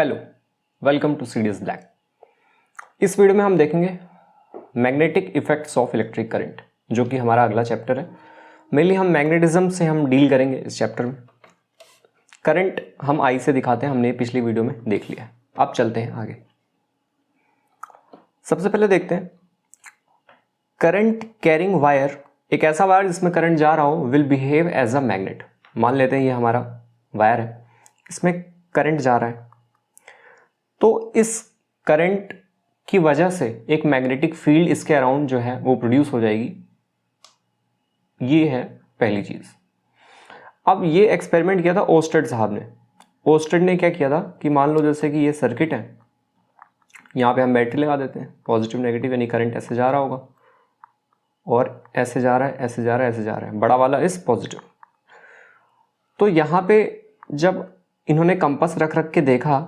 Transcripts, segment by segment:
Hello, welcome to CDS Black. इस video में हम देखेंगे magnetic effects of electric current, जो कि हमारा अगला चैप्टर है। मेनली हम मैग्नेटिज्म से हम डील करेंगे इस चैप्टर में। करंट हम आई से दिखाते हैं, हमने पिछली वीडियो में देख लिया है। अब चलते हैं आगे। सबसे पहले देखते हैं करंट कैरिंग वायर। एक ऐसा वायर जिसमें करंट जा रहा हो will behave as a magnet. मान लेते हैं ये हमारा वायर है, इसमें करंट जा रहा है, तो इस करंट की वजह से एक मैग्नेटिक फील्ड इसके अराउंड जो है वो प्रोड्यूस हो जाएगी। ये है पहली चीज। अब ये एक्सपेरिमेंट किया था ओस्टेड साहब ने। ओस्टेड ने क्या किया था कि मान लो जैसे कि ये सर्किट है, यहाँ पे हम बैटरी लगा देते हैं, पॉजिटिव नेगेटिव, यानी करंट ऐसे जा रहा होगा और ऐसे जा रहा है, ऐसे जा रहा है, ऐसे जा रहा है, बड़ा वाला इस पॉजिटिव। तो यहाँ पे जब इन्होंने कंपास रख रख के देखा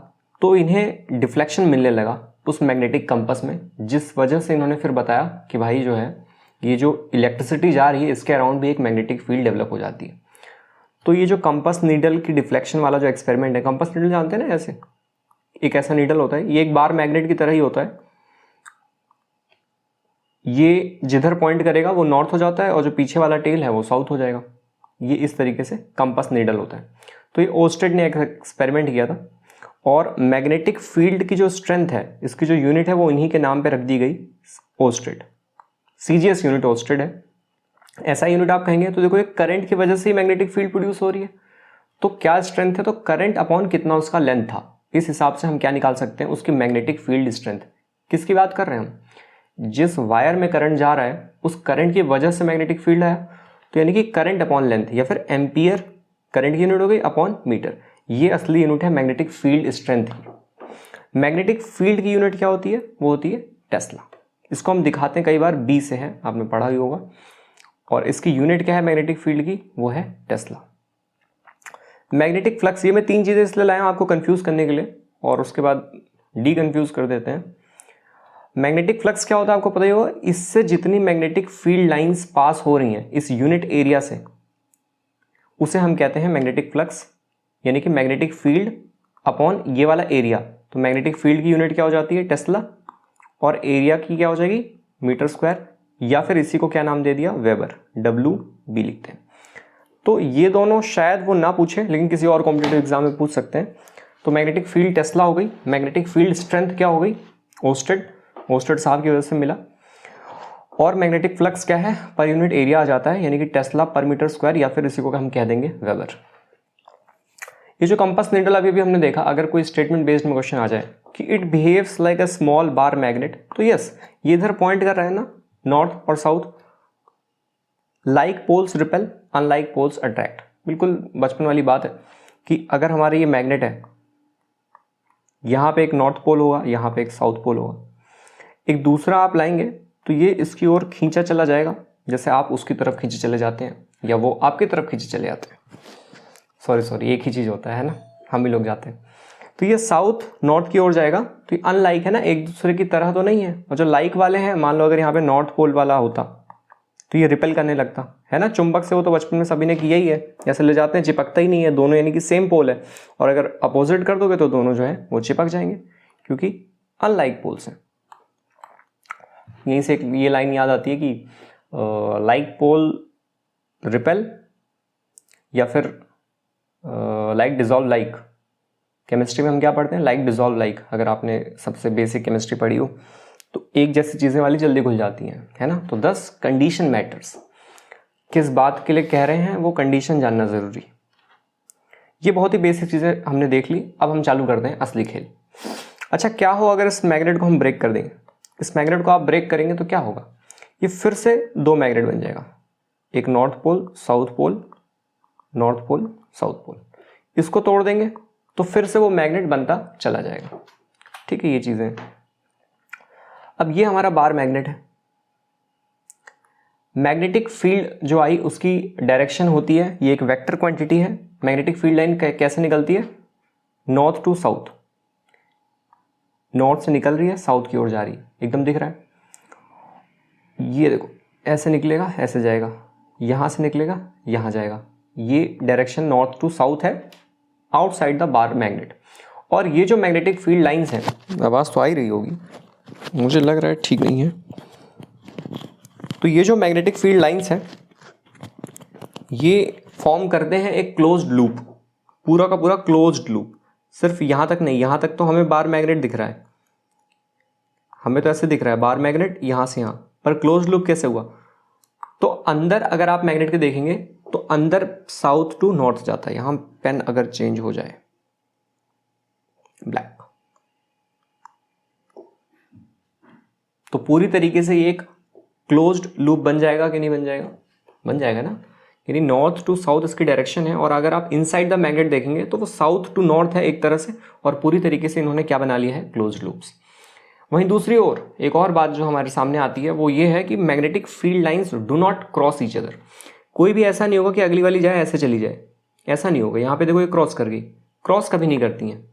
तो इन्हें डिफ्लेक्शन मिलने लगा उस मैग्नेटिक कंपास में, जिस वजह से इन्होंने फिर बताया कि भाई जो है ये जो इलेक्ट्रिसिटी जा रही है इसके अराउंड भी एक मैग्नेटिक फील्ड डेवलप हो जाती है। तो ये जो कंपास नीडल की डिफ्लेक्शन वाला जो एक्सपेरिमेंट है, कंपास नीडल जानते हैं ना, ऐसे एक ऐसा नीडल होता है, ये एक बार मैग्नेट की तरह ही होता है। ये जिधर पॉइंट करेगा वो नॉर्थ हो जाता है और जो पीछे वाला टेल है वो साउथ हो जाएगा। ये इस तरीके से कंपास नीडल होता है। तो ये ओस्टेड ने एक एक्सपेरिमेंट किया था और मैग्नेटिक फील्ड की जो स्ट्रेंथ है, इसकी जो यूनिट है वो इन्हीं के नाम पे रख दी गई, ओस्टेड। सीजीएस यूनिट ओस्टेड है। ऐसा यूनिट आप कहेंगे तो देखो एक करंट की वजह से ही मैग्नेटिक फील्ड प्रोड्यूस हो रही है, तो क्या स्ट्रेंथ है, तो करंट अपॉन कितना उसका लेंथ था, इस हिसाब से हम क्या निकाल सकते हैं, उसकी मैग्नेटिक फील्ड स्ट्रेंथ। किसकी बात कर रहे हैं हम? जिस वायर में करंट जा रहा है उस करंट की वजह से मैग्नेटिक फील्ड आया, तो यानी कि करंट अपॉन लेंथ, या फिर एम्पियर करंट की यूनिट हो गई अपॉन मीटर। ये असली यूनिट है मैग्नेटिक फील्ड स्ट्रेंथ की। मैग्नेटिक फील्ड की यूनिट क्या होती है? वो होती है टेस्ला। इसको हम दिखाते हैं कई बार, बी से है, आपने पढ़ा ही होगा। और इसकी यूनिट क्या है मैग्नेटिक फील्ड की? वो है टेस्ला। मैग्नेटिक फ्लक्स, ये मैं तीन चीजें इसलिए लाया हूं आपको कंफ्यूज करने के लिए, और उसके बाद डी कंफ्यूज कर देते हैं। मैग्नेटिक फ्लक्स क्या होता है आपको पता ही होगा। इससे जितनी मैग्नेटिक फील्ड लाइंस पास हो रही हैं इस यूनिट एरिया से, उसे हम कहते हैं मैग्नेटिक फ्लक्स, यानी कि मैग्नेटिक फील्ड अपॉन ये वाला एरिया। तो मैग्नेटिक फील्ड की यूनिट क्या हो जाती है? टेस्ला। और एरिया की क्या हो जाएगी? मीटर स्क्वायर, या फिर इसी को क्या नाम दे दिया? वेबर, WB लिखते हैं। तो ये दोनों शायद वो ना पूछे, लेकिन किसी और कॉम्पिटिटिव एग्जाम में पूछ सकते हैं। तो मैग्नेटिक फील्ड टेस्ला हो गई, मैग्नेटिक फील्ड स्ट्रेंथ क्या हो गई? ओस्टेड। ओस्टेड साहब की वजह से मिला। और मैग्नेटिक फ्लक्स क्या है? पर यूनिट एरिया आ जाता है, यानी कि टेस्ला पर मीटर स्क्वायर, या फिर इसी को हम कह देंगे वेबर। ये जो कंपास नीडल अभी भी हमने देखा, अगर कोई स्टेटमेंट बेस्ड में क्वेश्चन आ जाए कि it behaves like a small bar magnet, तो यस, ये इधर पॉइंट कर रहा है ना, नॉर्थ और south. Like poles repel, unlike poles attract. बिल्कुल बचपन वाली बात है कि अगर हमारे ये मैग्नेट है, यहां पे एक नॉर्थ पोल होगा, यहां पे एक साउथ पोल होगा, एक दूसरा आप लाएंगे तो ये इसकी ओर खींचा चला जाएगा, जैसे आप उसकी तरफ खींचे चले जाते हैं या वो आपकी तरफ खींचे चले जाते हैं। सॉरी एक ही चीज होता है ना, हम ही लोग जाते हैं। तो ये साउथ नॉर्थ की ओर जाएगा, तो ये अनलाइक है ना, एक दूसरे की तरह तो नहीं है। और जो लाइक वाले हैं, मान लो अगर यहाँ पे नॉर्थ पोल वाला होता तो ये रिपेल करने लगता है ना, चुंबक से। वो तो बचपन में सभी ने किया ही है, जैसे ले जाते हैं, चिपकता ही नहीं है दोनों, यानी कि सेम पोल है। और अगर अपोजिट कर दोगे तो दोनों जो है वो चिपक जाएंगे, क्योंकि अनलाइक पोल्स हैं। यहीं से ये लाइन याद आती है कि लाइक पोल रिपेल, या फिर लाइक डिजॉल्व लाइक। केमिस्ट्री में हम क्या पढ़ते हैं? Like dissolve like. अगर आपने सबसे बेसिक केमिस्ट्री पढ़ी हो तो एक जैसी चीजें वाली जल्दी घुल जाती हैं, है ना। तो 10 कंडीशन मैटर्स। किस बात के लिए कह रहे हैं वो कंडीशन जानना जरूरी। ये बहुत ही बेसिक चीजें हमने देख ली। अब हम चालू करते हैं असली खेल। अच्छा, क्या हो अगर इस मैग्नेट को हम ब्रेक कर देंगे? इस मैग्नेट को आप ब्रेक करेंगे तो क्या होगा? ये फिर से दो मैग्नेट बन जाएगा, एक north pole south pole, north pole south pole. इसको तोड़ देंगे तो फिर से वो मैग्नेट बनता चला जाएगा। ठीक है, ये चीजें। अब ये हमारा बार मैग्नेट है। मैग्नेटिक फील्ड जो आई उसकी डायरेक्शन होती है, ये एक वेक्टर क्वांटिटी है। मैग्नेटिक फील्ड लाइन कैसे निकलती है? North to south. नॉर्थ से निकल रही है, साउथ की ओर जा रही है, एकदम दिख रहा है। ये देखो, ऐसे निकलेगा, ऐसे जाएगा, यहां से निकलेगा, यहां जाएगा। ये डायरेक्शन नॉर्थ टू साउथ है आउटसाइड द बार मैग्नेट। और ये जो मैग्नेटिक फील्ड लाइंस हैं, आवाज़ तो आ ही रही होगी, मुझे लग रहा है ठीक नहीं है। तो ये जो मैग्नेटिक फील्ड लाइंस हैं ये फॉर्म करते हैं एक क्लोज्ड लूप, पूरा का पूरा क्लोज्ड लूप। सिर्फ यहाँ तक नहीं, यहाँ तक तो हमें बार मैग्नेट दिख रहा है, हमें तो ऐसे दिख रहा है बार मैग्नेट यहाँ से यहाँ, पर क्लोज्ड लूप कैसे हुआ? तो अंदर अगर आप मैग्नेट के देखेंगे तो अंदर साउथ टू नॉर्थ जाता है। यहां पेन अगर चेंज हो जाए ब्लैक, तो पूरी तरीके से ये एक क्लोज्ड लूप बन जाएगा कि नहीं बन जाएगा? बन जाएगा ना, यानी नॉर्थ टू साउथ इसकी डायरेक्शन है। और अगर आप इनसाइड द मैग्नेट देखेंगे तो वो साउथ टू नॉर्थ है एक तरह से, और पूरी तरीके से इन्होंने क्या बना लिया है? Closed loops. वहीं दूसरी ओर एक और बात जो हमारे सामने आती है वो ये है कि magnetic field lines do not cross each other. कोई भी ऐसा नहीं होगा कि अगली वाली जाए ऐसे चली जाए, ऐसा नहीं होगा। यहाँ पे देखो ये क्रॉस कर गई, क्रॉस कभी नहीं करती हैं,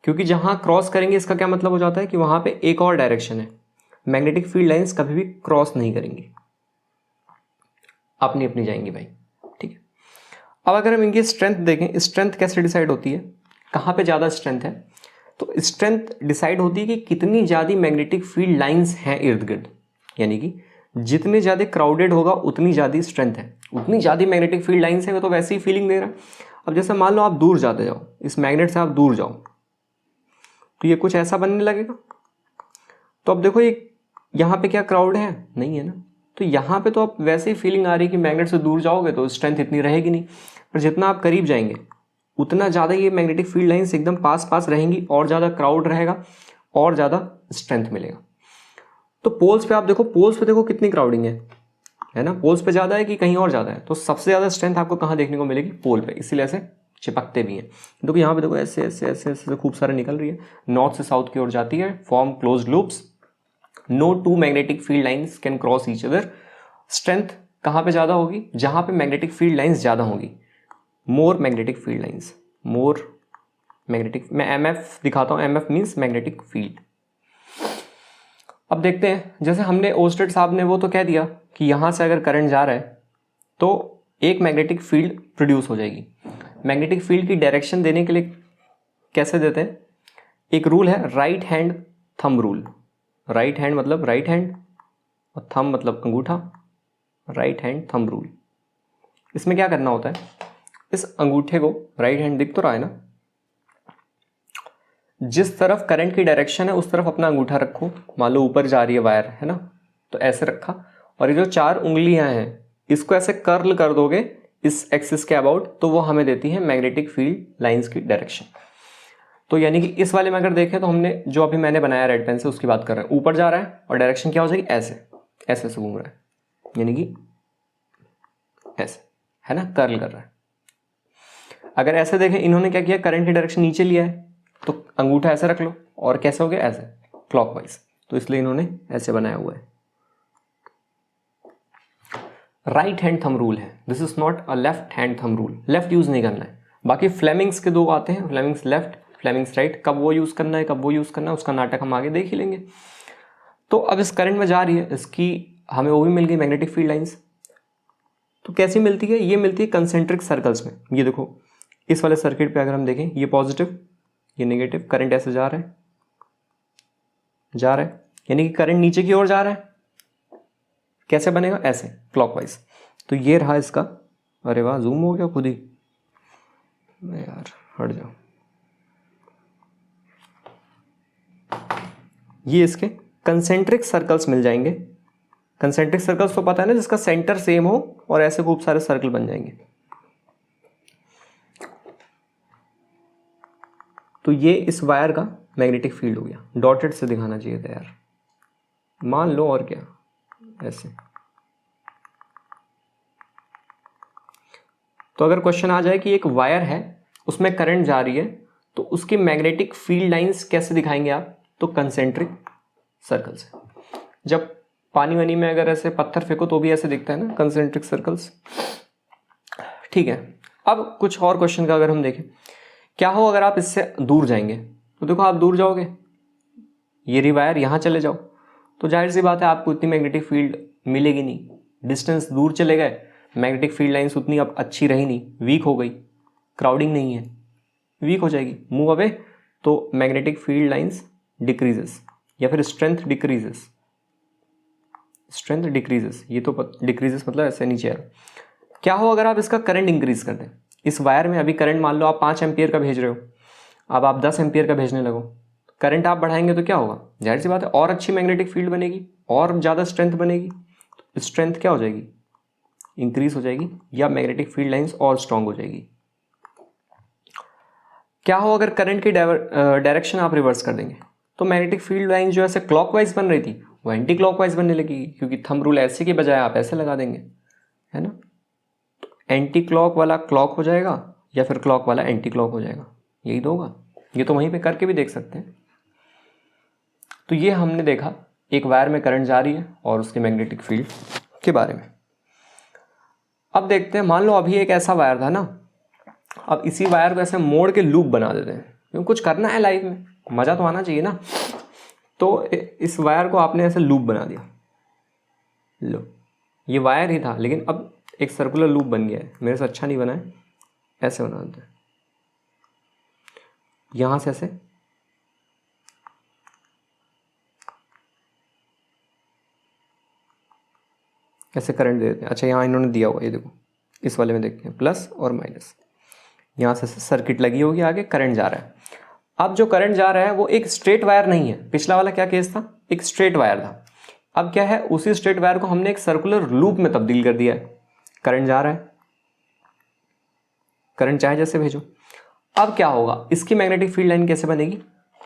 क्योंकि जहाँ क्रॉस करेंगे इसका क्या मतलब हो जाता है कि वहाँ पे एक और डायरेक्शन है। मैग्नेटिक फील्ड लाइंस कभी भी क्रॉस नहीं करेंगी, अपनी अपनी जाएंगी भाई, ठीक है। अब अगर हम इनकी स्ट्रेंथ देखें, स्ट्रेंथ कैसे डिसाइड होती है, कहाँ पे ज़्यादा स्ट्रेंथ है? तो स्ट्रेंथ डिसाइड होती है कि कितनी ज़्यादा मैग्नेटिक फील्ड लाइंस हैं इर्द गिर्द, यानी कि जितने ज़्यादा क्राउडेड होगा उतनी ज़्यादा स्ट्रेंथ है, उतनी ज़्यादा मैग्नेटिक फील्ड लाइंस है, तो वैसे ही फीलिंग दे रहा है। अब जैसे मान लो आप दूर जाते जाओ, इस मैग्नेट से आप दूर जाओ तो ये कुछ ऐसा बनने लगेगा। तो अब देखो ये यहाँ पे क्या क्राउड है? नहीं है ना, तो यहाँ पे तो आप वैसे ही फीलिंग आ रही है कि मैग्नेट से दूर जाओगे तो स्ट्रेंथ इतनी रहेगी नहीं, पर जितना आप करीब जाएंगे उतना ज़्यादा ये मैग्नेटिक फील्ड लाइंस एकदम पास पास रहेंगी, और ज़्यादा क्राउड रहेगा और ज़्यादा स्ट्रेंथ मिलेगा। तो पोल्स पे आप देखो, पोल्स पे देखो कितनी क्राउडिंग है ना, पोल्स पे ज़्यादा है कि कहीं और ज़्यादा है? तो सबसे ज़्यादा स्ट्रेंथ आपको कहाँ देखने को मिलेगी? पोल पे, इसीलिए ऐसे चिपकते भी हैं। देखो यहाँ पे देखो ऐसे ऐसे ऐसे ऐसे खूब सारे निकल रही है, नॉर्थ से साउथ की ओर जाती है, form close loops. No two magnetic field lines can cross each other. Strength कहाँ पे ज़्यादा होगी? जहाँ पे मैग्नेटिक फील्ड लाइंस ज़्यादा होंगी, मोर मैग्नेटिक फील्ड लाइंस, मोर मैग्नेटिक। मैं एमएफ दिखाता हूँ, एमएफ मीन्स मैग्नेटिक फील्ड। अब देखते हैं, जैसे हमने ओस्टेड साहब ने वो तो कह दिया कि यहाँ से अगर करंट जा रहा है तो एक मैग्नेटिक फील्ड प्रोड्यूस हो जाएगी। मैग्नेटिक फील्ड की डायरेक्शन देने के लिए कैसे देते हैं? एक रूल है right hand thumb rule. Right hand मतलब राइट हैंड और थंब मतलब अंगूठा, राइट हैंड थंब रूल। इसमें क्या करना होता है, इस अंगूठे को, राइट हैंड दिख तो रहा है ना, जिस तरफ करंट की डायरेक्शन है उस तरफ अपना अंगूठा रखो। मान लो ऊपर जा रही है वायर, है ना, तो ऐसे रखा, और ये जो 4 उंगलियां हैं इसको ऐसे कर्ल कर दोगे इस एक्सिस के अबाउट, तो वो हमें देती है मैग्नेटिक फील्ड लाइंस की डायरेक्शन। तो यानी कि इस वाले में अगर देखें तो हमने जो अभी मैंने बनाया रेड पेन से उसकी बात कर रहे हैं, ऊपर जा रहा है और डायरेक्शन क्या हो जाएगी? ऐसे ऐसे से घूम रहा है, यानी कि ऐसे, है ना, कर्ल कर रहा है। अगर ऐसे देखें, इन्होंने क्या किया, करंट की डायरेक्शन नीचे लिया है, तो अंगूठा ऐसे रख लो, और कैसे हो गया? ऐसे क्लॉकवाइज, तो इसलिए इन्होंने ऐसे बनाया हुआ है। राइट हैंड थंब रूल है, this is not a left hand thumb rule. Left use नहीं करना है। बाकी फ्लेमिंग्स के 2 आते हैं, फ्लेमिंग्स लेफ्ट, फ्लेमिंग्स राइट। कब वो यूज करना है, कब वो यूज करना है, उसका नाटक हम आगे देख ही लेंगे। तो अब इस करंट में जा रही है, इसकी हमें वो भी मिल गई मैग्नेटिक फील्ड लाइंस। तो कैसी मिलती है? ये मिलती है कंसेंट्रिक सर्कल्स में। ये देखो इस वाले सर्किट पे अगर हम देखें, ये पॉजिटिव, ये नेगेटिव, करंट ऐसे जा रहा है, यानी कि करंट नीचे की ओर जा रहा है। कैसे बनेगा? ऐसे क्लॉकवाइज। तो ये रहा इसका, अरे वाह जूम हो गया खुद ही, यार हट जाओ। ये इसके कंसेंट्रिक सर्कल्स मिल जाएंगे। कंसेंट्रिक सर्कल्स तो पता है ना, जिसका सेंटर सेम हो और ऐसे खूब सारे सर्कल बन जाएंगे। तो ये इस वायर का मैग्नेटिक फील्ड हो गया। डॉटेड से दिखाना चाहिए था यार, मान लो, और क्या, ऐसे। तो अगर क्वेश्चन आ जाए कि एक वायर है उसमें करंट जा रही है, तो उसकी मैग्नेटिक फील्ड लाइंस कैसे दिखाएंगे आप? तो कंसेंट्रिक सर्कल से। जब पानी वानी में अगर ऐसे पत्थर फेंको तो भी ऐसे दिखता है ना, कंसेंट्रिक सर्कल्स, ठीक है। अब कुछ और क्वेश्चन का अगर हम देखें, क्या हो अगर आप इससे दूर जाएंगे? तो देखो आप दूर जाओगे, ये रही वायर, यहाँ चले जाओ, तो जाहिर सी बात है आपको इतनी मैग्नेटिक फील्ड मिलेगी नहीं। डिस्टेंस दूर चले गए, मैग्नेटिक फील्ड लाइंस उतनी अब अच्छी रही नहीं, वीक हो गई, क्राउडिंग नहीं है, वीक हो जाएगी, मूव अवे तो मैग्नेटिक फील्ड लाइंस डिक्रीजेस, या फिर स्ट्रेंथ डिक्रीजेस, स्ट्रेंथ डिक्रीजेस, ये तो डिक्रीजेस मतलब ऐसे नीचे आ रहा। क्या हो अगर आप इसका करंट इंक्रीज कर दें? इस वायर में अभी करंट मान लो आप 5 एम्पियर का भेज रहे हो, अब आप 10 एम्पियर का भेजने लगो, करंट आप बढ़ाएंगे तो क्या होगा? जाहिर सी बात है और अच्छी मैग्नेटिक फील्ड बनेगी और ज़्यादा स्ट्रेंथ बनेगी, तो स्ट्रेंथ क्या हो जाएगी? इंक्रीज हो जाएगी, या मैग्नेटिक फील्ड लाइंस और स्ट्रांग हो जाएगी। क्या हो अगर करंट की डायरेक्शन आप रिवर्स कर देंगे? तो मैग्नेटिक फील्ड लाइन जो ऐसे क्लॉकवाइज बन रही थी वो एंटी क्लॉकवाइज बनने लगेगी, क्योंकि थंब रूल ऐसे के बजाय आप ऐसे लगा देंगे, है ना। तो एंटी क्लॉक वाला क्लॉक हो जाएगा या फिर क्लॉक वाला एंटी क्लॉक हो जाएगा, यही तो होगा। ये तो वहीं पे करके भी देख सकते हैं। तो ये हमने देखा एक वायर में करंट जा रही है और उसके मैग्नेटिक फील्ड के बारे में। अब देखते हैं, मान लो अभी एक ऐसा वायर था ना, अब इसी वायर को ऐसे मोड़ के लूप बना देते हैं, क्योंकि कुछ करना है लाइफ में, मज़ा तो आना चाहिए ना। तो इस वायर को आपने ऐसे लूप बना दिया, लो ये वायर ही था लेकिन अब एक सर्कुलर लूप बन गया है। मेरे से अच्छा नहीं बना है, ऐसे बना देते हैं, यहाँ से ऐसे ऐसे करंट दे देते हैं। अच्छा यहाँ इन्होंने दिया हुआ, ये देखो इस वाले में देखते हैं प्लस और माइनस, यहाँ से सर्किट लगी होगी, आगे करंट जा रहा है। अब जो करंट जा रहा है वो एक स्ट्रेट वायर नहीं है, पिछला वाला क्या केस था, एक स्ट्रेट वायर था। अब क्या है, उसी स्ट्रेट वायर को हमने एक सर्कुलर लूप में तब्दील कर दिया है, करंट जा रहा है, करंट चाहे जैसे भेजो। अब क्या होगा, इसकी मैग्नेटिक फील्ड लाइन कैसे बनेगी?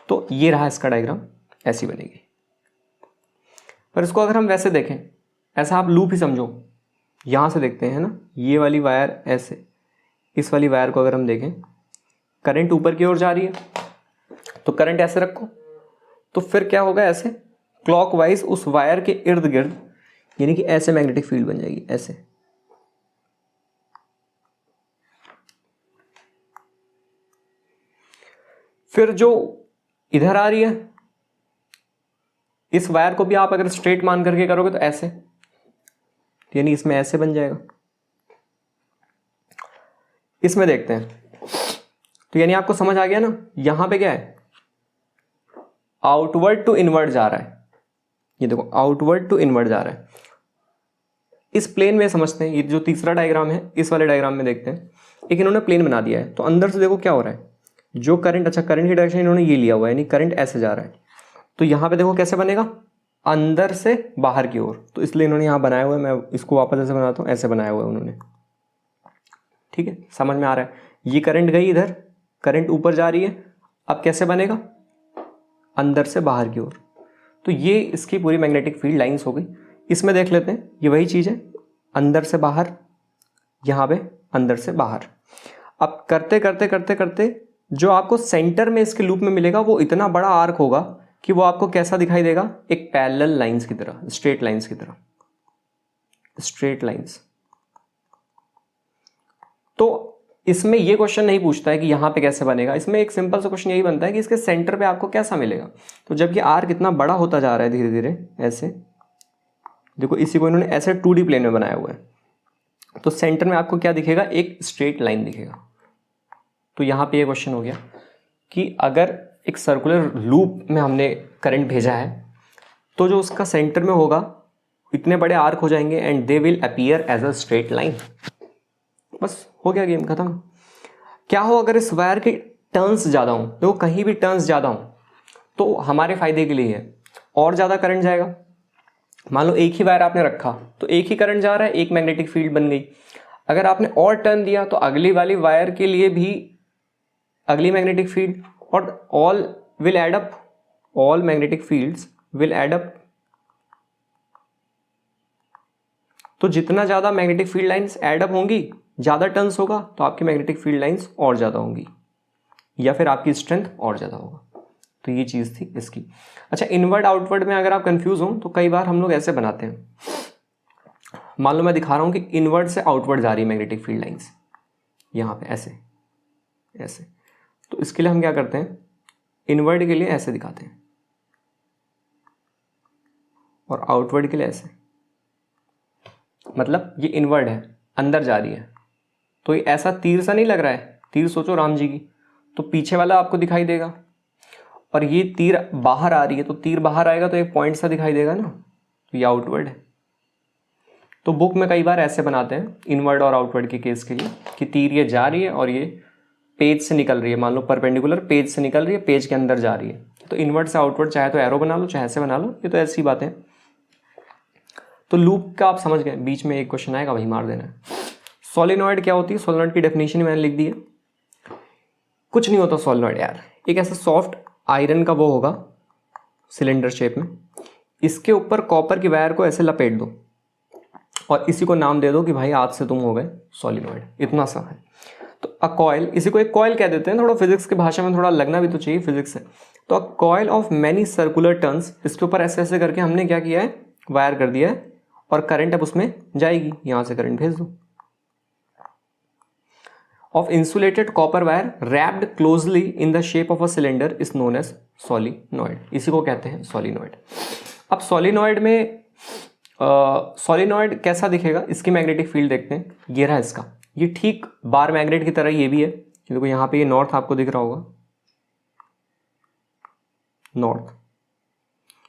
तो ये रहा इसका डायग्राम, ऐसी बनेगी। पर इसको अगर हम वैसे देखें, ऐसा आप लूप ही समझो, यहां से देखते हैं ना, ये वाली वायर ऐसे, इस वाली वायर को अगर हम देखें, करंट ऊपर की ओर जा रही है तो करंट ऐसे रखो, तो फिर क्या होगा, ऐसे क्लॉकवाइज उस वायर के इर्द गिर्द, यानी कि ऐसे मैग्नेटिक फील्ड बन जाएगी, ऐसे। फिर जो इधर आ रही है, इस वायर को भी आप अगर स्ट्रेट मान करके करोगे तो ऐसे, यानी इसमें ऐसे बन जाएगा। इसमें देखते हैं, तो यानी आपको समझ आ गया ना, यहां पे क्या है, आउटवर्ड टू इनवर्ड जा रहा है, ये देखो आउटवर्ड टू इनवर्ड जा रहा है। इस प्लेन में समझते हैं, ये जो तीसरा डायग्राम है इस वाले डायग्राम में देखते हैं, एक इन्होंने प्लेन बना दिया है, तो अंदर से देखो क्या हो रहा है, जो करंट, अच्छा करंट की डायरेक्शन इन्होंने ये लिया हुआ है, यानी करंट ऐसे जा रहा है, तो यहां पे देखो कैसे बनेगा, अंदर से बाहर की ओर, तो इसलिए इन्होंने यहां बनाया हुआ है, मैं इसको वापस ऐसे बनाता हूं, ऐसे बनाया हुआ है उन्होंने, ठीक है, समझ में आ रहा है। ये करंट गई इधर, करंट ऊपर जा रही है, अब कैसे बनेगा, अंदर से बाहर की ओर, तो ये इसकी पूरी मैग्नेटिक फील्ड लाइंस हो गई। इसमें देख लेते हैं, ये वही चीज है, अंदर से बाहर, यहां पे अंदर से बाहर। अब करते करते करते करते जो आपको सेंटर में इसके लूप में मिलेगा वो इतना बड़ा आर्क होगा कि वो आपको कैसा दिखाई देगा, एक पैरेलल लाइंस की तरह, स्ट्रेट लाइंस की तरह, स्ट्रेट लाइंस। तो इसमें ये क्वेश्चन नहीं पूछता है कि यहां पे कैसे बनेगा, इसमें एक सिंपल सा क्वेश्चन यही बनता है कि इसके सेंटर पे आपको कैसा मिलेगा। तो जब ये आर्क इतना बड़ा होता जा रहा है धीरे धीरे, ऐसे देखो, इसी को इन्होंने ऐसे 2D प्लेन में बनाया हुआ है, तो सेंटर में आपको क्या दिखेगा, एक स्ट्रेट लाइन दिखेगा। तो यहां पे ये क्वेश्चन हो गया कि अगर एक सर्कुलर लूप में हमने करंट भेजा है तो जो उसका सेंटर में होगा इतने बड़े आर्क हो जाएंगे and they will appear as a straight line. बस हो गया, गेम खत्म। क्या हो अगर इस वायर के टर्न्स ज़्यादा हों, तो कहीं भी टर्न्स ज़्यादा हों तो हमारे फायदे के लिए है, और ज़्यादा करंट जाएगा। मान लो एक ही वायर आपने रखा तो एक ही करंट जा रहा है, एक मैग्नेटिक फील्ड बन गई। अगर आपने और टर्न दिया तो अगली वाली वायर के लिए भी अगली मैग्नेटिक फील्ड, और all will add up, all magnetic fields will add up. तो जितना ज़्यादा magnetic field lines add up होंगी, ज़्यादा टर्न्स होगा तो आपकी मैग्नेटिक फील्ड लाइंस और ज़्यादा होंगी, या फिर आपकी स्ट्रेंथ और ज़्यादा होगा। तो ये चीज़ थी इसकी। अच्छा, इनवर्ड आउटवर्ड में अगर आप कंफ्यूज हो तो कई बार हम लोग ऐसे बनाते हैं, मान लो मैं दिखा रहा हूँ कि इनवर्ड से आउटवर्ड जा रही है मैग्नेटिक फील्ड लाइंस, यहाँ पे ऐसे ऐसे, तो इसके लिए हम क्या करते हैं, इनवर्ड के लिए ऐसे दिखाते हैं और आउटवर्ड के लिए ऐसे। मतलब ये इनवर्ड है, अंदर जा रही है, तो ये ऐसा तीर सा नहीं लग रहा है, तीर सोचो राम जी की, तो पीछे वाला आपको दिखाई देगा, और ये तीर बाहर आ रही है, तो तीर बाहर आएगा तो एक पॉइंट सा दिखाई देगा ना, तो ये आउटवर्ड है। तो बुक में कई बार ऐसे बनाते हैं इनवर्ड और आउटवर्ड के केस के लिए कि तीर ये जा रही है और ये पेज से निकल रही है, मान लो परपेंडिकुलर पेज से निकल रही है, पेज के अंदर जा रही है, तो इनवर्ड से आउटवर्ड चाहे तो एरो बना लो चाहे ऐसे बना लो, ये तो ऐसी बातें। तो लूप का आप समझ गए, बीच में एक क्वेश्चन आएगा वही मार देना है। सोलेनॉइड क्या होती है, सोलेनॉइड की डेफिनेशन मैंने लिख दी है। कुछ नहीं होता सोलेनॉइड यार, एक ऐसा सॉफ्ट आयरन का वो होगा सिलेंडर शेप में, इसके ऊपर कॉपर की वायर को ऐसे लपेट दो और इसी को नाम दे दो कि भाई आज से तुम हो गए सोलेनॉइड, इतना सा है। तो अ कॉइल, इसी को एक कॉइल कह देते हैं, थोड़ा फिजिक्स की भाषा में थोड़ा लगना भी तो चाहिए फिजिक्स से। तो a coil of many circular turns, इसके ऊपर ऐसे ऐसे करके हमने क्या किया है, वायर कर दिया है और करंट अब उसमें जाएगी, यहां से करंट भेज दो। Of insulated copper wire wrapped closely in the shape of a cylinder is known as solenoid, इसी को कहते हैं सोलिनॉइड। अब सोलिनॉइड में सोलिनॉइड कैसा दिखेगा, इसकी मैग्नेटिक फील्ड देखते हैं। ये रहा इसका, ये ठीक बार मैग्नेट की तरह ये भी है, देखो यहाँ पे ये नॉर्थ आपको दिख रहा होगा, नॉर्थ,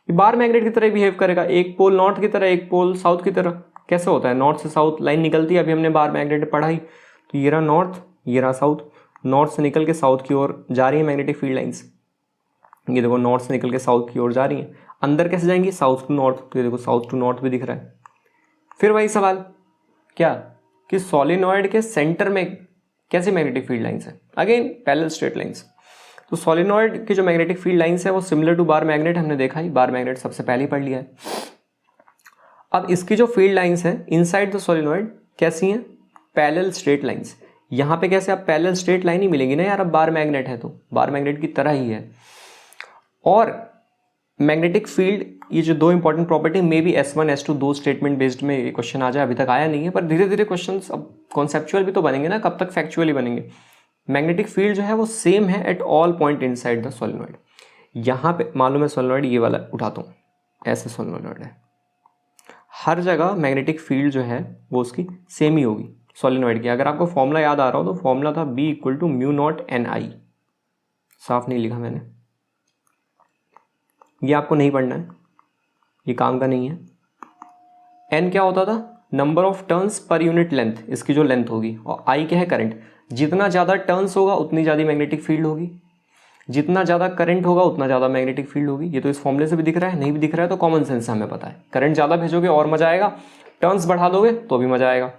ये बार मैग्नेट की तरह बिहेव करेगा, एक पोल नॉर्थ की तरह एक पोल साउथ की तरह। कैसे होता है, नॉर्थ से साउथ लाइन निकलती है, अभी हमने बार मैग्नेट पढ़ाई, तो ये रहा नॉर्थ ये रहा साउथ, नॉर्थ से निकल के साउथ की ओर जा रही है मैग्नेटिक फील्ड लाइंस। ये देखो नॉर्थ से निकल के साउथ की ओर जा रही है, अंदर कैसे जाएंगी, साउथ टू नॉर्थ, तो ये देखो साउथ टू नॉर्थ भी दिख रहा है। फिर वही सवाल क्या कि सोलिनॉइड के सेंटर में कैसी मैग्नेटिक फील्ड लाइंस है, अगेन पैरेलल स्ट्रेट लाइंस। तो सोलिनॉइड की जो मैग्नेटिक फील्ड लाइंस है वो सिमिलर टू बार मैग्नेट, हमने देखा ही, बार मैग्नेट सबसे पहले ही पढ़ लिया है। अब इसकी जो फील्ड लाइंस है इनसाइड द सोलिनॉइड कैसी हैं, पैरेलल स्ट्रेट लाइंस। यहाँ पे कैसे, अब पैरेलल स्ट्रेट लाइन ही मिलेंगी ना यार, अब बार मैग्नेट है तो बार मैग्नेट की तरह ही है। और मैग्नेटिक फील्ड, ये जो दो important property may be S1 S2 दो स्टेटमेंट बेस्ड में ये क्वेश्चन आ जाए, अभी तक आया नहीं है, पर धीरे धीरे क्वेश्चंस अब कॉन्सेप्चुअल भी तो बनेंगे ना, कब तक फैक्चुअली बनेंगे। मैग्नेटिक फील्ड जो है वो सेम है at all point inside the solenoid. यहाँ पे मालूम है सोलिनॉइड ये वाला उठाता हूँ, ऐसे सोलिनॉइड है, हर जगह मैग्नेटिक फील्ड जो है वो उसकी सेम ही होगी सोलिनॉइड की। अगर आपको फॉर्मूला याद आ रहा हो तो फॉर्मूला था B = μ0 Ni, साफ नहीं लिखा मैंने, ये आपको नहीं पढ़ना है, ये काम का नहीं है। N क्या होता था, number of turns per unit length, इसकी जो लेंथ होगी, और I क्या है करंट। जितना ज़्यादा टर्न्स होगा उतनी ज़्यादा मैग्नेटिक फील्ड होगी, जितना ज़्यादा करंट होगा उतना ज़्यादा मैग्नेटिक फील्ड होगी। ये तो इस फॉर्मूले से भी दिख रहा है, नहीं भी दिख रहा है तो कॉमन सेंस से हमें पता है, करंट ज़्यादा भेजोगे और मजा आएगा, टर्न्स बढ़ा दोगे तो भी मजा आएगा।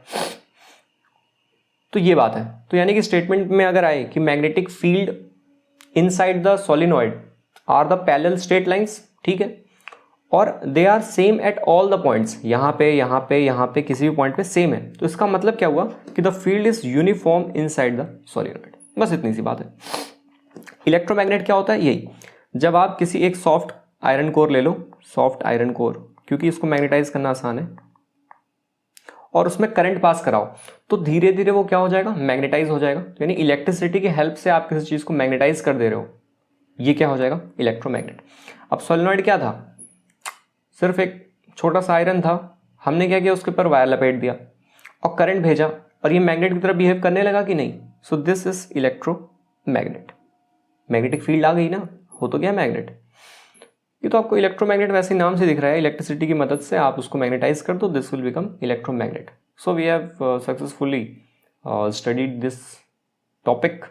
तो ये बात है। तो यानी कि स्टेटमेंट में अगर आए कि magnetic field inside the solenoid are the parallel straight lines, ठीक है, और they are same at all the points, यहाँ पे यहाँ पे यहाँ पे किसी भी पॉइंट पे सेम है, तो इसका मतलब क्या हुआ कि the field is uniform inside the solenoid. बस इतनी सी बात है। इलेक्ट्रोमैग्नेट क्या होता है, यही, जब आप किसी एक सॉफ्ट आयरन कोर ले लो, सॉफ्ट आयरन कोर, क्योंकि इसको मैग्नेटाइज करना आसान है, और उसमें करंट पास कराओ तो धीरे धीरे वो क्या हो जाएगा, मैग्नेटाइज हो जाएगा। यानी इलेक्ट्रिसिटी की हेल्प से आप किसी चीज़ को मैग्नेटाइज कर दे रहे हो, ये क्या हो जाएगा, इलेक्ट्रोमैग्नेट। अब सोलिनॉइड क्या था, सिर्फ एक छोटा सा आयरन था, हमने क्या किया, उसके ऊपर वायर लपेट दिया और करंट भेजा और ये मैग्नेट की तरह बिहेव करने लगा कि नहीं। So this is electromagnet, magnetic field आ गई ना, हो तो गया मैग्नेट। ये तो आपको इलेक्ट्रोमैग्नेट वैसे नाम से दिख रहा है, इलेक्ट्रिसिटी की मदद से आप उसको मैग्नेटाइज कर दो, this will become electromagnet. So we have successfully studied this topic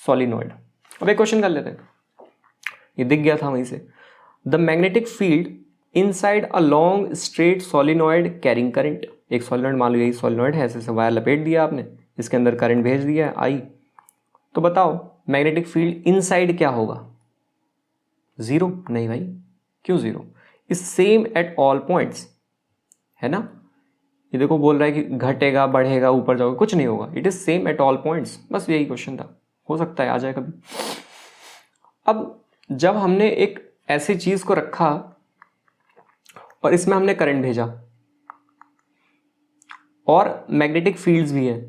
solenoid. अब एक क्वेश्चन कर लेते हैं, ये दिख गया था वहीं से। The magnetic field inside a long straight solenoid carrying current, एक सोलिनॉइड मान लो यही सोलिनॉइड है, ऐसे वायर लपेट दिया आपने, इसके अंदर करंट भेज दिया आई, तो बताओ मैग्नेटिक फील्ड इनसाइड क्या होगा, जीरो? नहीं भाई, क्यों zero, is same at all points, है ना। ये देखो बोल रहा है कि घटेगा बढ़ेगा ऊपर जाओगे, कुछ नहीं होगा, it is same at all points, बस यही क्वेश्चन था, हो सकता है आ जाए कभी। अब जब हमने एक ऐसी चीज को रखा और इसमें हमने करंट भेजा और मैग्नेटिक फील्ड्स भी है,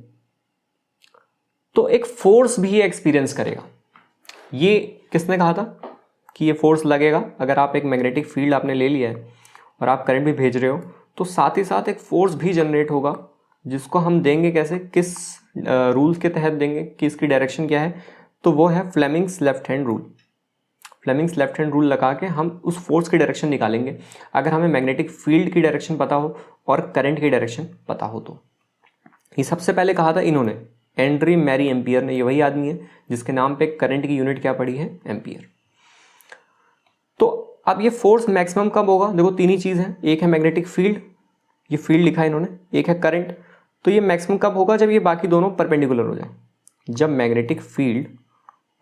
तो एक फोर्स भी एक्सपीरियंस करेगा। ये किसने कहा था कि ये फोर्स लगेगा, अगर आप एक मैग्नेटिक फील्ड आपने ले लिया है और आप करंट भी भेज रहे हो, तो साथ ही साथ एक फोर्स भी जनरेट होगा, जिसको हम देंगे कैसे, किस रूल्स के तहत देंगे कि इसकी डायरेक्शन क्या है, तो वो है Fleming's left hand rule. Fleming's left hand rule लगा के हम उस फोर्स की डायरेक्शन निकालेंगे अगर हमें मैग्नेटिक फील्ड की डायरेक्शन पता हो और करंट की डायरेक्शन पता हो तो। ये सबसे पहले कहा था इन्होंने, एंड्री मैरी एम्पियर ने। ये वही आदमी है जिसके नाम पे करंट की यूनिट क्या पड़ी है, एम्पियर। तो अब ये फोर्स मैक्सिमम कब होगा? देखो तीन ही चीज़ है, एक है मैग्नेटिक फील्ड, ये फील्ड लिखा है इन्होंने, एक है करंट। तो ये मैक्सिमम कब होगा? जब ये बाकी दोनों परपेंडिकुलर हो जाए। जब मैग्नेटिक फील्ड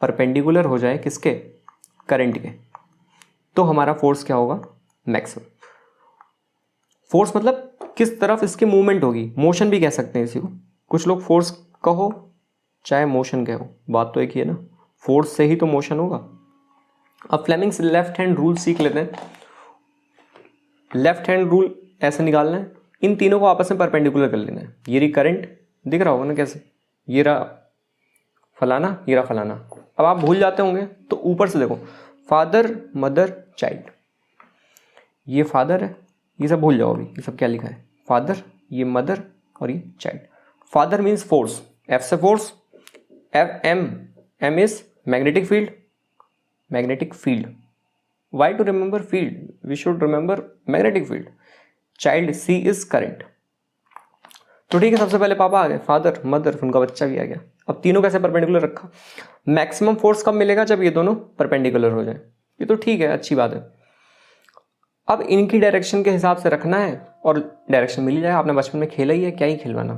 परपेंडिकुलर हो जाए किसके? करंट के, तो हमारा फोर्स क्या होगा? मैक्सिमम। फोर्स मतलब किस तरफ इसकी मूवमेंट होगी, मोशन भी कह सकते हैं इसी को। कुछ लोग फोर्स कहो चाहे मोशन कहो, बात तो एक ही है ना, फोर्स से ही तो मोशन होगा। अब फ्लेमिंग्स लेफ्ट हैंड रूल सीख लेते हैं। लेफ्ट हैंड रूल ऐसे निकालना है, इन तीनों को आपस में परपेंडिकुलर कर लेना है। ये रही करंट, दिख रहा होगा ना कैसे, ये रहा फलाना, ये रहा फलाना। अब आप भूल जाते होंगे तो ऊपर से देखो, फादर मदर चाइल्ड, ये फादर है, ये सब भूल जाओ अभी, ये सब क्या लिखा है, फादर, ये मदर और ये child. Father means force, F से force, F M, M is magnetic field, magnetic field. Why to remember field, we should remember magnetic field. Child C is current. तो ठीक है, सबसे पहले पापा आ गए, फादर मदर, उनका बच्चा भी आ गया। अब तीनों कैसे परपेंडिकुलर रखा? मैक्सिमम फोर्स कब मिलेगा? जब ये दोनों परपेंडिकुलर हो जाए। ये तो ठीक है, अच्छी बात है। अब इनकी डायरेक्शन के हिसाब से रखना है और डायरेक्शन मिल ही जाए। आपने बचपन में खेला ही है, क्या ही खिलवाना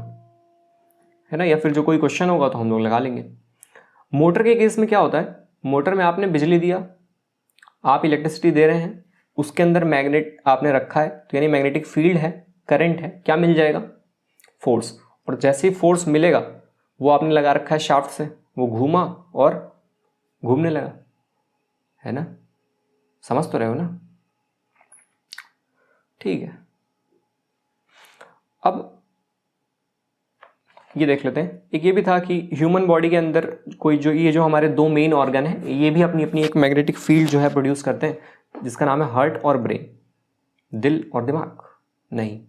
है ना, या फिर जो कोई क्वेश्चन होगा तो हम लोग लगा लेंगे। मोटर के केस में क्या होता है, मोटर में आपने बिजली दिया, आप इलेक्ट्रिसिटी दे रहे हैं, उसके अंदर मैग्नेट आपने रखा है, तो यानी मैग्नेटिक फील्ड है, करंट है, क्या मिल जाएगा? फोर्स। और जैसे ही फोर्स मिलेगा, वो आपने लगा रखा है शाफ्ट से, वो घूमा और घूमने लगा, है ना, समझ तो रहे हो ना? ठीक है, अब ये देख लेते हैं। एक ये भी था कि ह्यूमन बॉडी के अंदर कोई जो ये जो हमारे दो मेन ऑर्गन है, ये भी अपनी अपनी एक मैग्नेटिक फील्ड जो है प्रोड्यूस करते हैं, जिसका नाम है हार्ट और ब्रेन। दिल और दिमाग नहीं,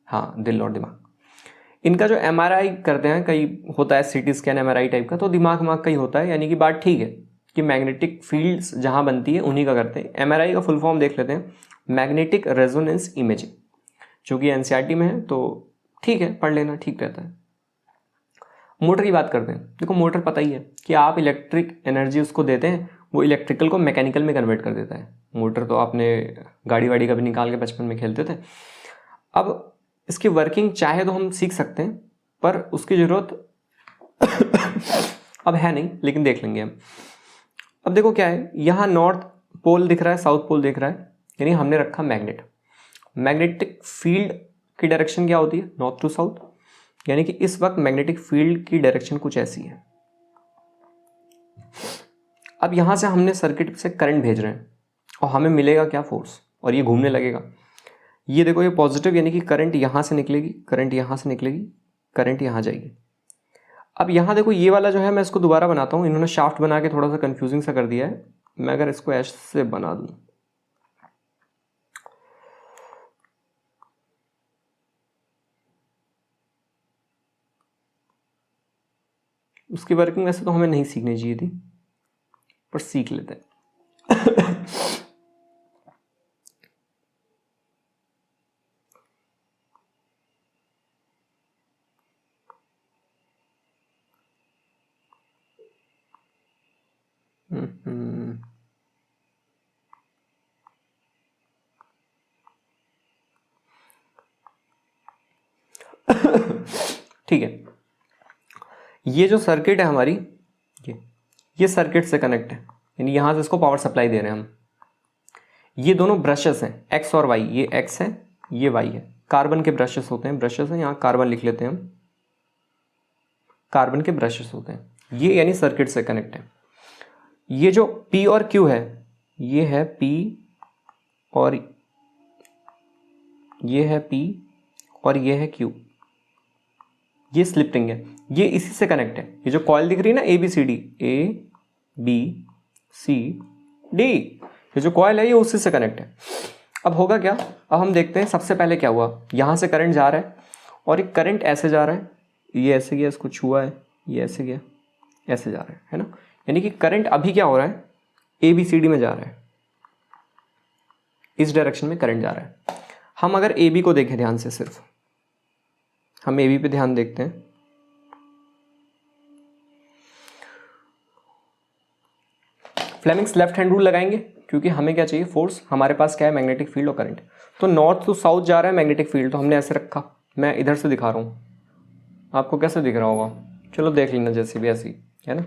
हाँ दिल और दिमाग। इनका जो एमआरआई करते हैं, कई होता है सीटी स्कैन एमआरआई टाइप का, तो दिमाग का ही होता है, यानी कि बात ठीक है कि मैग्नेटिक फील्ड्स जहाँ बनती है उन्हीं का करते हैं। एमआरआई का फुल फॉर्म देख लेते हैं, मैग्नेटिक रेजोनेंस इमेजिंग, जो कि एनसीईआरटी में है, तो ठीक है पढ़ लेना, ठीक रहता है। मोटर की बात करते हैं। देखो मोटर पता ही है कि आप इलेक्ट्रिक एनर्जी उसको देते हैं, वो इलेक्ट्रिकल को मैकेनिकल में कन्वर्ट कर देता है। मोटर तो आपने गाड़ी वाड़ी का भी निकाल के बचपन में खेलते थे। अब इसकी वर्किंग चाहे तो हम सीख सकते हैं, पर उसकी ज़रूरत अब है नहीं, लेकिन देख लेंगे हम। अब देखो क्या है, यहाँ नॉर्थ पोल दिख रहा है, साउथ पोल दिख रहा है, यानी हमने रखा मैग्नेट। मैग्नेटिक फील्ड की डायरेक्शन क्या होती है? नॉर्थ टू साउथ, यानी कि इस वक्त मैग्नेटिक फील्ड की डायरेक्शन कुछ ऐसी है। अब यहां से हमने सर्किट से करंट भेज रहे हैं और हमें मिलेगा क्या? फोर्स, और ये घूमने लगेगा। ये देखो, ये पॉजिटिव, यानी कि करंट यहां से निकलेगी, करंट यहां से निकलेगी, करंट यहां जाएगी। अब यहां देखो ये वाला जो है, मैं इसको दोबारा बनाता हूं, इन्होंने शाफ्ट बना के थोड़ा सा कंफ्यूजिंग सा कर दिया है। मैं अगर इसको ऐसे बना दूं, उसकी वर्किंग वैसे तो हमें नहीं सीखनी चाहिए थी, पर सीख लेते हैं। ठीक है, ये जो सर्किट है हमारी, ये सर्किट से कनेक्ट है, यानी यहां से इसको पावर सप्लाई दे रहे हैं हम। ये दोनों ब्रशेस हैं, एक्स और वाई, ये एक्स है ये वाई है, कार्बन के ब्रशेस होते हैं, ब्रशेस हैं, यहाँ कार्बन लिख लेते हैं हम, कार्बन के ब्रशेस होते हैं ये, यानी सर्किट से कनेक्ट है। ये जो P और Q है, ये है P और ये है P और ये है Q, ये स्लिप रिंग है, ये इसी से कनेक्ट है। ये जो कॉइल दिख रही है ना, ABCD, ABCD, ये जो कॉइल है ये उसी से कनेक्ट है। अब होगा क्या, अब हम देखते हैं सबसे पहले क्या हुआ। यहाँ से करंट जा रहा है और एक करंट ऐसे जा रहा है, ये ऐसे गया, इसको छुआ है, ये ऐसे गया, ऐसे जा रहा है ना, यानी कि करंट अभी क्या हो रहा है, ABCD में जा रहा है, इस डायरेक्शन में करंट जा रहा है। हम अगर AB को देखें ध्यान से, सिर्फ हम AB पे ध्यान देखते हैं, फ्लेमिंग्स लेफ्ट हैंड रूल लगाएंगे क्योंकि हमें क्या चाहिए, फोर्स, हमारे पास क्या है, मैग्नेटिक फील्ड और करंट। तो नॉर्थ टू साउथ जा रहा है मैग्नेटिक फील्ड, तो हमने ऐसे रखा, मैं इधर से दिखा रहा हूँ, आपको कैसे दिख रहा होगा, चलो देख लेना जैसे भी, ऐसी है ना।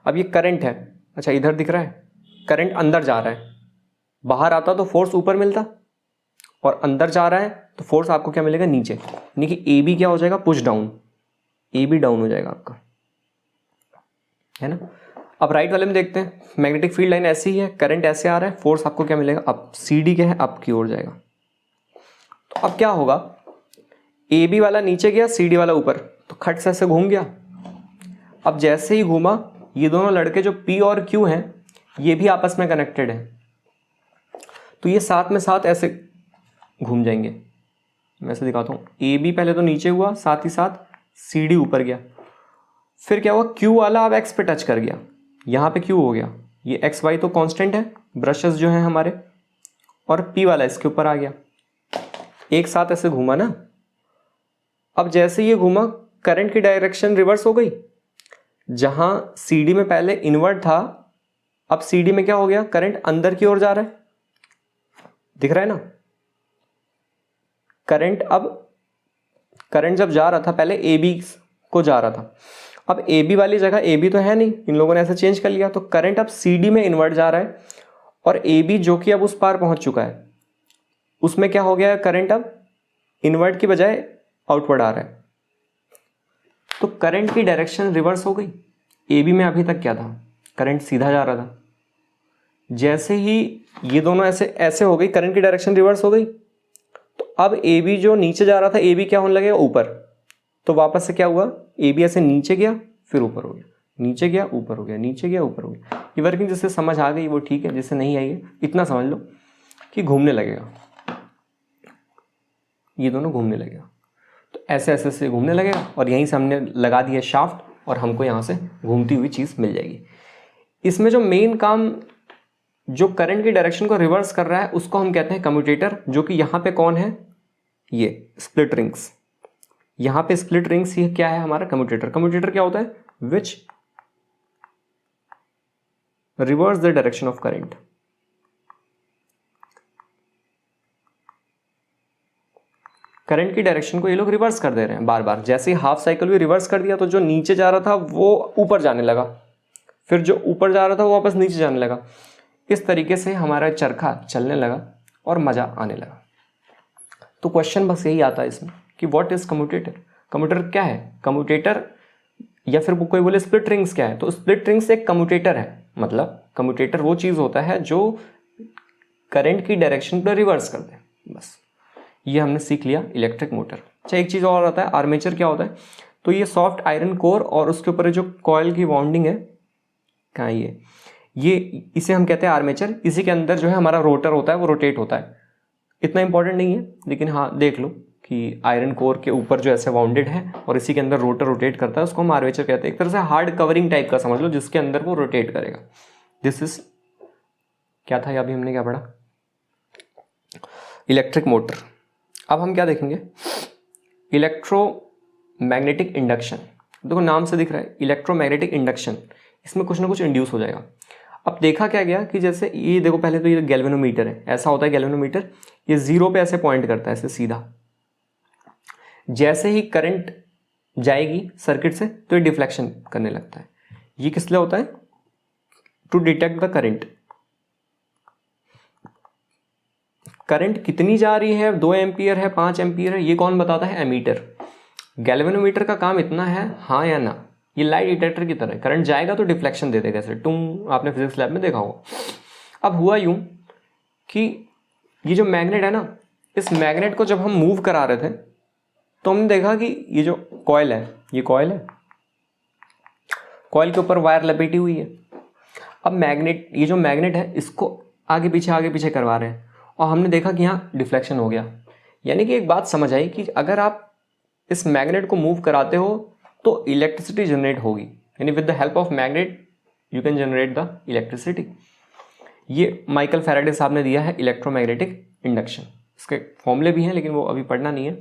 अब ये करंट है, अच्छा इधर दिख रहा है, करंट अंदर जा रहा है, बाहर आता तो फोर्स ऊपर मिलता, और अंदर जा रहा है तो फोर्स आपको क्या मिलेगा, नीचे, यानी कि AB क्या हो जाएगा, पुश डाउन, AB डाउन हो जाएगा आपका, है ना। अब राइट वाले में देखते हैं, मैग्नेटिक फील्ड लाइन ऐसी ही है, करंट ऐसे आ रहा है, फोर्स आपको क्या मिलेगा, अब CD क्या है, अप की ओर जाएगा। तो अब क्या होगा, AB वाला नीचे गया, CD वाला ऊपर, तो खट से ऐसे घूम गया। अब जैसे ही घूमा, ये दोनों लड़के जो P और Q हैं, ये भी आपस में कनेक्टेड है, तो ये साथ में साथ ऐसे घूम जाएंगे। मैं ऐसे दिखाता हूँ, AB पहले तो नीचे हुआ, साथ ही साथ CD ऊपर गया, फिर क्या हुआ, Q वाला अब X पे टच कर गया, यहाँ पे Q हो गया, ये XY तो कांस्टेंट है, ब्रशेस जो हैं हमारे, और P वाला इसके ऊपर आ गया, एक साथ ऐसे घूमा ना। अब जैसे ये घूमा, करंट की डायरेक्शन रिवर्स हो गई, जहां CD में पहले इनवर्ट था, अब CD में क्या हो गया, करंट अंदर की ओर जा रहा है, दिख रहा है ना। करंट जब जा रहा था, पहले AB को जा रहा था, अब AB वाली जगह AB तो है नहीं, इन लोगों ने ऐसे चेंज कर लिया, तो करंट अब CD में इन्वर्ट जा रहा है, और AB जो कि अब उस पार पहुंच चुका है, उसमें क्या हो गया, करंट अब इन्वर्ट की बजाय आउटवर्ड आ रहा है, तो करंट की डायरेक्शन रिवर्स हो गई। AB में अभी तक क्या था, करंट सीधा जा रहा था, जैसे ही ये दोनों ऐसे ऐसे हो गई, करंट की डायरेक्शन रिवर्स हो गई, तो अब AB जो नीचे जा रहा था, AB क्या होने लगेगा, ऊपर, तो वापस से क्या हुआ, AB ऐसे नीचे गया, फिर ऊपर हो गया, नीचे गया, ऊपर हो गया, नीचे गया, ऊपर हो गया। ये वर्किंग जिससे समझ आ गई वो ठीक है, जिससे नहीं आई है इतना समझ लो कि घूमने लगेगा, ये दोनों घूमने लगेगा, तो ऐसे ऐसे से घूमने लगेगा, और यहीं से हमने लगा दिया शाफ्ट, और हमको यहाँ से घूमती हुई चीज़ मिल जाएगी। इसमें जो मेन काम जो करंट की डायरेक्शन को रिवर्स कर रहा है, उसको हम कहते हैं कम्यूटेटर, जो कि यहाँ पे कौन है, ये स्प्लिट रिंग्स, यहाँ पे स्प्लिट रिंग्स, ये क्या है, हमारा कम्यूटेटर। कम्यूटेटर क्या होता है, which reverse the direction of current. Current की डायरेक्शन को ये लोग रिवर्स कर दे रहे हैं बार बार, जैसे ही हाफ साइकिल भी रिवर्स कर दिया, तो जो नीचे जा रहा था वो ऊपर जाने लगा, फिर जो ऊपर जा रहा था वो वापस नीचे जाने लगा। इस तरीके से हमारा चरखा चलने लगा और मजा आने लगा। तो क्वेश्चन बस यही आता है इसमें कि व्हाट इज कम्यूटेटर, कम्यूटेटर क्या है, कम्यूटेटर, या फिर कोई बोले स्प्लिट रिंग्स क्या है, तो स्प्लिट रिंग्स एक कम्यूटेटर है, मतलब कम्यूटेटर वो चीज होता है जो करंट की डायरेक्शन पर रिवर्स कर दे, बस ये हमने सीख लिया इलेक्ट्रिक मोटर। अच्छा एक चीज और आता है, आर्मेचर क्या होता है, तो ये सॉफ्ट आयरन कोर और उसके ऊपर जो कॉयल की वाउंडिंग है, कहाँ ये इसे हम कहते हैं आर्मेचर। इसी के अंदर जो है हमारा रोटर होता है, वो रोटेट होता है, इतना इंपॉर्टेंट नहीं है, लेकिन हाँ देख लो कि आयरन कोर के ऊपर जो ऐसे वाउंडेड है और इसी के अंदर रोटर रोटेट करता है, उसको हम आर्मेचर कहते हैं। एक तरह से हार्ड कवरिंग टाइप का समझ लो, जिसके अंदर वो रोटेट करेगा। दिस इज क्या था, अभी हमने क्या पढ़ा, इलेक्ट्रिक मोटर। अब हम क्या देखेंगे, इलेक्ट्रोमैग्नेटिक इंडक्शन। देखो नाम से दिख रहा है इलेक्ट्रोमैग्नेटिक इंडक्शन, इसमें कुछ ना कुछ इंड्यूस हो जाएगा। अब देखा क्या गया कि जैसे ये देखो, पहले तो ये गैल्वेनोमीटर है, ऐसा होता है गैल्वेनोमीटर, ये जीरो पे ऐसे पॉइंट करता है, ऐसे सीधा। जैसे ही करंट जाएगी सर्किट से तो ये डिफ्लेक्शन करने लगता है। ये किस लिए होता है, to detect the current. Current कितनी जा रही है, 2 एम्पियर है, 5 एम्पियर है, ये कौन बताता है, एमीटर। गैल्वेनोमीटर का काम इतना है, हाँ या ना, ये लाइट डिटेक्टर की तरह, करंट जाएगा तो डिफ्लेक्शन दे देगा ऐसे टूम, आपने फिजिक्स लैब में देखा होगा। अब हुआ यूं कि ये जो मैग्नेट है ना, इस मैग्नेट को जब हम मूव करा रहे थे तो हमने देखा कि ये जो कॉइल है, ये कॉइल है, कॉइल के ऊपर वायर लपेटी हुई है। अब मैग्नेट, ये जो मैग्नेट है इसको आगे पीछे करवा रहे हैं, और हमने देखा कि यहाँ डिफ्लेक्शन हो गया। यानी कि एक बात समझ आई कि अगर आप इस मैग्नेट को मूव कराते हो तो इलेक्ट्रिसिटी जनरेट होगी, यानी with the help of magnet you can generate the electricity. ये माइकल फैराडे साहब ने दिया है इलेक्ट्रोमैग्नेटिक इंडक्शन। इसके फॉर्मूले भी हैं लेकिन वो अभी पढ़ना नहीं है।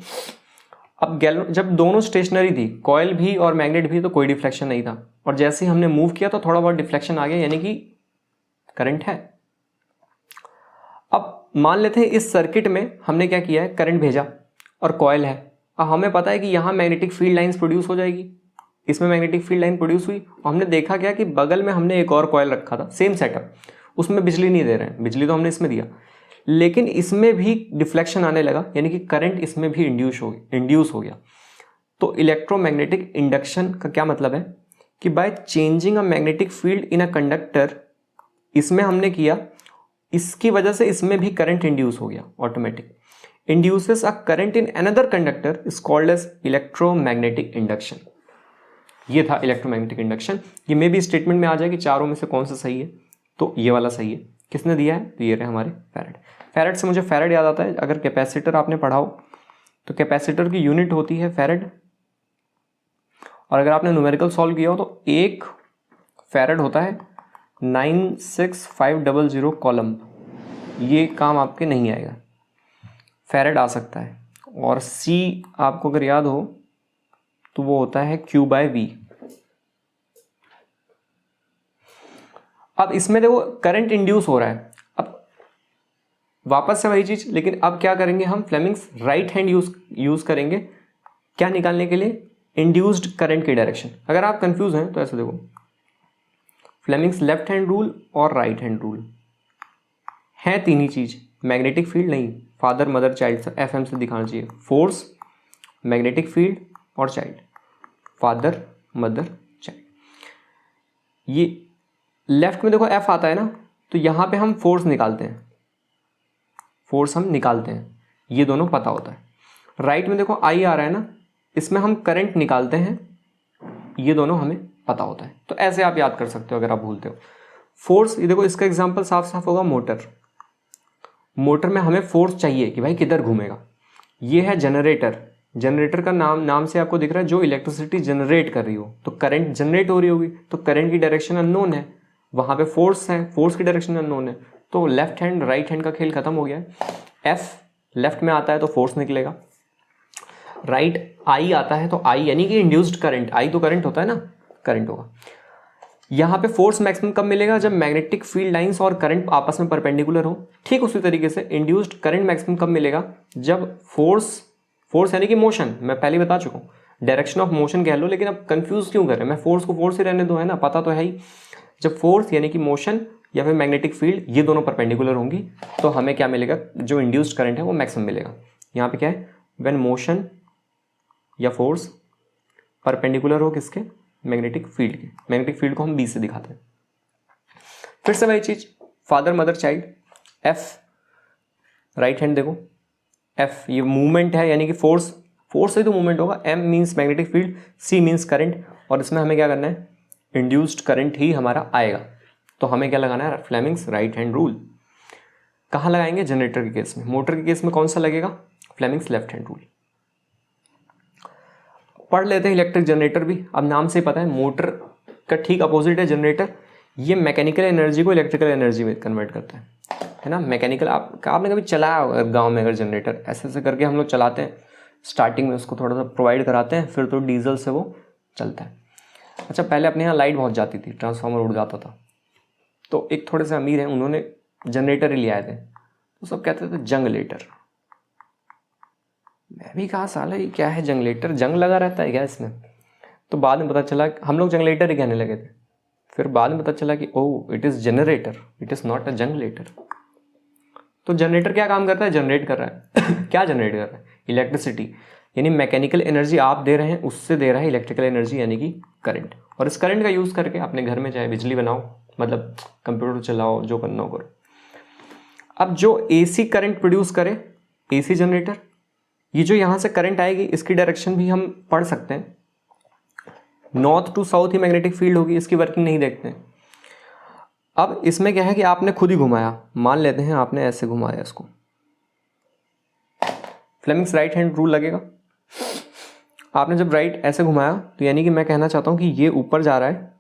अब जब दोनों स्टेशनरी थी, कॉयल भी और मैग्नेट भी, तो कोई डिफ्लेक्शन नहीं था, और जैसे ही हमने मूव किया तो थोड़ा बहुत डिफ्लेक्शन आ गया, यानी कि करंट है। अब मान लेते हैं इस सर्किट में हमने क्या किया है, करंट भेजा और कॉयल है। अब हमें पता है कि यहाँ मैग्नेटिक फील्ड लाइंस प्रोड्यूस हो जाएगी, इसमें मैग्नेटिक फील्ड लाइन प्रोड्यूस हुई। हमने देखा क्या कि बगल में हमने एक और कॉयल रखा था, सेम सेटअप, उसमें बिजली नहीं दे रहे हैं, बिजली तो हमने इसमें दिया, लेकिन इसमें भी डिफ्लेक्शन आने लगा, यानी कि करंट इसमें भी इंड्यूस हो गया। तो इलेक्ट्रोमैग्नेटिक इंडक्शन का क्या मतलब है कि by changing a magnetic field in a conductor, इसमें हमने किया, इसकी वजह से इसमें भी करंट इंड्यूस हो गया automatic. Induces a current in another conductor is called as electromagnetic induction. ये था इलेक्ट्रोमैग्नेटिक इंडक्शन। ये मे भी स्टेटमेंट में आ जाए कि चारों में से कौन सा सही है, तो ये वाला सही है। किसने दिया है, तो ये रहे हमारे फैराड। फैराड से मुझे फैराड याद आता है, अगर कैपेसिटर आपने पढ़ा हो तो कैपेसिटर की यूनिट होती है फैराड, और अगर आपने न्यूमेरिकल सॉल्व किया हो तो एक फैराड होता है 96500 कॉलम। ये काम आपके नहीं आएगा, फैराड आ सकता है। और सी आपको अगर याद हो तो वो होता है Q/V। अब इसमें देखो करंट इंड्यूस हो रहा है, अब वापस से वही चीज, लेकिन अब क्या करेंगे हम, फ्लेमिंग्स राइट हैंड यूज करेंगे क्या निकालने के लिए, इंड्यूस्ड करंट की डायरेक्शन। अगर आप कंफ्यूज हैं तो ऐसे देखो, फ्लेमिंग्स लेफ्ट हैंड रूल और राइट हैंड रूल है, तीन ही चीज, मैग्नेटिक फील्ड नहीं, फादर मदर चाइल्ड, FM से दिखाना चाहिए, फोर्स, मैग्नेटिक फील्ड और चाइल्ड, फादर मदर चाइल्ड। ये लेफ्ट में देखो F आता है ना, तो यहां पे हम फोर्स निकालते हैं, ये दोनों पता होता है। राइट में देखो I आ रहा है ना, इसमें हम करंट निकालते हैं, ये दोनों हमें पता होता है। तो ऐसे आप याद कर सकते हो अगर आप भूलते हो। फोर्स, ये देखो इसका एग्जांपल साफ साफ होगा मोटर में हमें फोर्स चाहिए कि भाई किधर घूमेगा। ये है जनरेटर का नाम से आपको दिख रहा है जो इलेक्ट्रिसिटी जनरेट कर रही हो, तो करंट जनरेट हो रही होगी, तो करंट की डायरेक्शन अननोन है, वहां पे फोर्स है, फोर्स की डायरेक्शन अननोन है, तो लेफ्ट हैंड राइट हैंड का खेल खत्म हो गया है। F लेफ्ट में आता है तो फोर्स निकलेगा, राइट I आता है तो I यानी कि इंड्यूस्ड करंट, I तो करंट होता है ना, करंट होगा। यहाँ पे फोर्स मैक्सिमम कब मिलेगा, जब मैग्नेटिक फील्ड लाइंस और करंट आपस में परपेंडिकुलर हो। ठीक उसी तरीके से इंड्यूस्ड करंट मैक्सिमम कब मिलेगा, जब फोर्स यानी कि मोशन, मैं पहले बता चुका हूँ, डायरेक्शन ऑफ मोशन कह लो, लेकिन अब कंफ्यूज क्यों कर रहे हैं, मैं फोर्स को फोर्स ही रहने दो, है ना, पता तो है ही। जब फोर्स यानी कि मोशन या फिर मैग्नेटिक फील्ड ये दोनों परपेंडिकुलर होंगी तो हमें क्या मिलेगा, जो इंड्यूस्ड करंट है वो मैक्सिमम मिलेगा। यहाँ पे क्या है, व्हेन मोशन या फोर्स परपेंडिकुलर हो किसके, मैग्नेटिक फील्ड के। मैग्नेटिक फील्ड को हम B से दिखाते हैं। फिर से वही चीज, father mother child, F right hand देखो, F ये मूवमेंट है यानी कि फोर्स से तो मूवमेंट होगा, M means magnetic field, C means current, और इसमें हमें क्या करना है, इंड्यूस्ड करंट ही हमारा आएगा। तो हमें क्या लगाना है, फ्लेमिंग्स राइट हैंड रूल। कहाँ लगाएंगे, जनरेटर के केस में। मोटर के केस में कौन सा लगेगा, फ्लेमिंग्स लेफ्ट हैंड रूल। पढ़ लेते हैं इलेक्ट्रिक जनरेटर भी। अब नाम से पता है मोटर का ठीक अपोजिट है जनरेटर। ये मैकेनिकल एनर्जी को इलेक्ट्रिकल एनर्जी में कन्वर्ट करता है ना। मैकेनिकल आपने कभी चलाया होगा गाँव में, अगर जनरेटर ऐसे ऐसे करके हम लोग चलाते हैं, स्टार्टिंग में उसको थोड़ा सा प्रोवाइड कराते हैं, फिर तो डीजल से वो चलता है। अच्छा, पहले अपने यहाँ लाइट बहुत जाती थी, ट्रांसफार्मर उड़ जाता था, तो एक थोड़े से अमीर हैं, उन्होंने जनरेटर ही ले आए थे, तो सब कहते थे जंगलेटर। मैं भी कहा साला ये क्या है जंगलेटर, जंग लगा रहता है क्या इसमें। तो बाद में पता चला, हम लोग जंगलेटर ही कहने लगे थे, फिर बाद में पता चला कि oh it is generator, it is not a जंगलेटर। तो जनरेटर क्या काम करता है, जनरेट कर रहा है क्या जनरेट कर रहा है, इलेक्ट्रिसिटी, यानी मैकेनिकल एनर्जी आप दे रहे हैं, उससे दे रहा है इलेक्ट्रिकल एनर्जी यानी कि करंट। और इस करंट का यूज़ करके अपने घर में चाहे बिजली बनाओ, मतलब कंप्यूटर चलाओ, जो करना हो करो। अब जो AC करंट प्रोड्यूस करे, AC जनरेटर, ये जो यहाँ से करंट आएगी इसकी डायरेक्शन भी हम पढ़ सकते हैं, नॉर्थ टू साउथ ही मैग्नेटिक फील्ड होगी, इसकी वर्किंग नहीं देखते हैं। अब इसमें क्या है कि आपने खुद ही घुमाया, मान लेते हैं आपने ऐसे घुमाया इसको, फ्लेमिंग्स राइट हैंड रूल लगेगा। आपने जब राइट ऐसे घुमाया तो यानी कि मैं कहना चाहता हूं कि ये ऊपर जा रहा है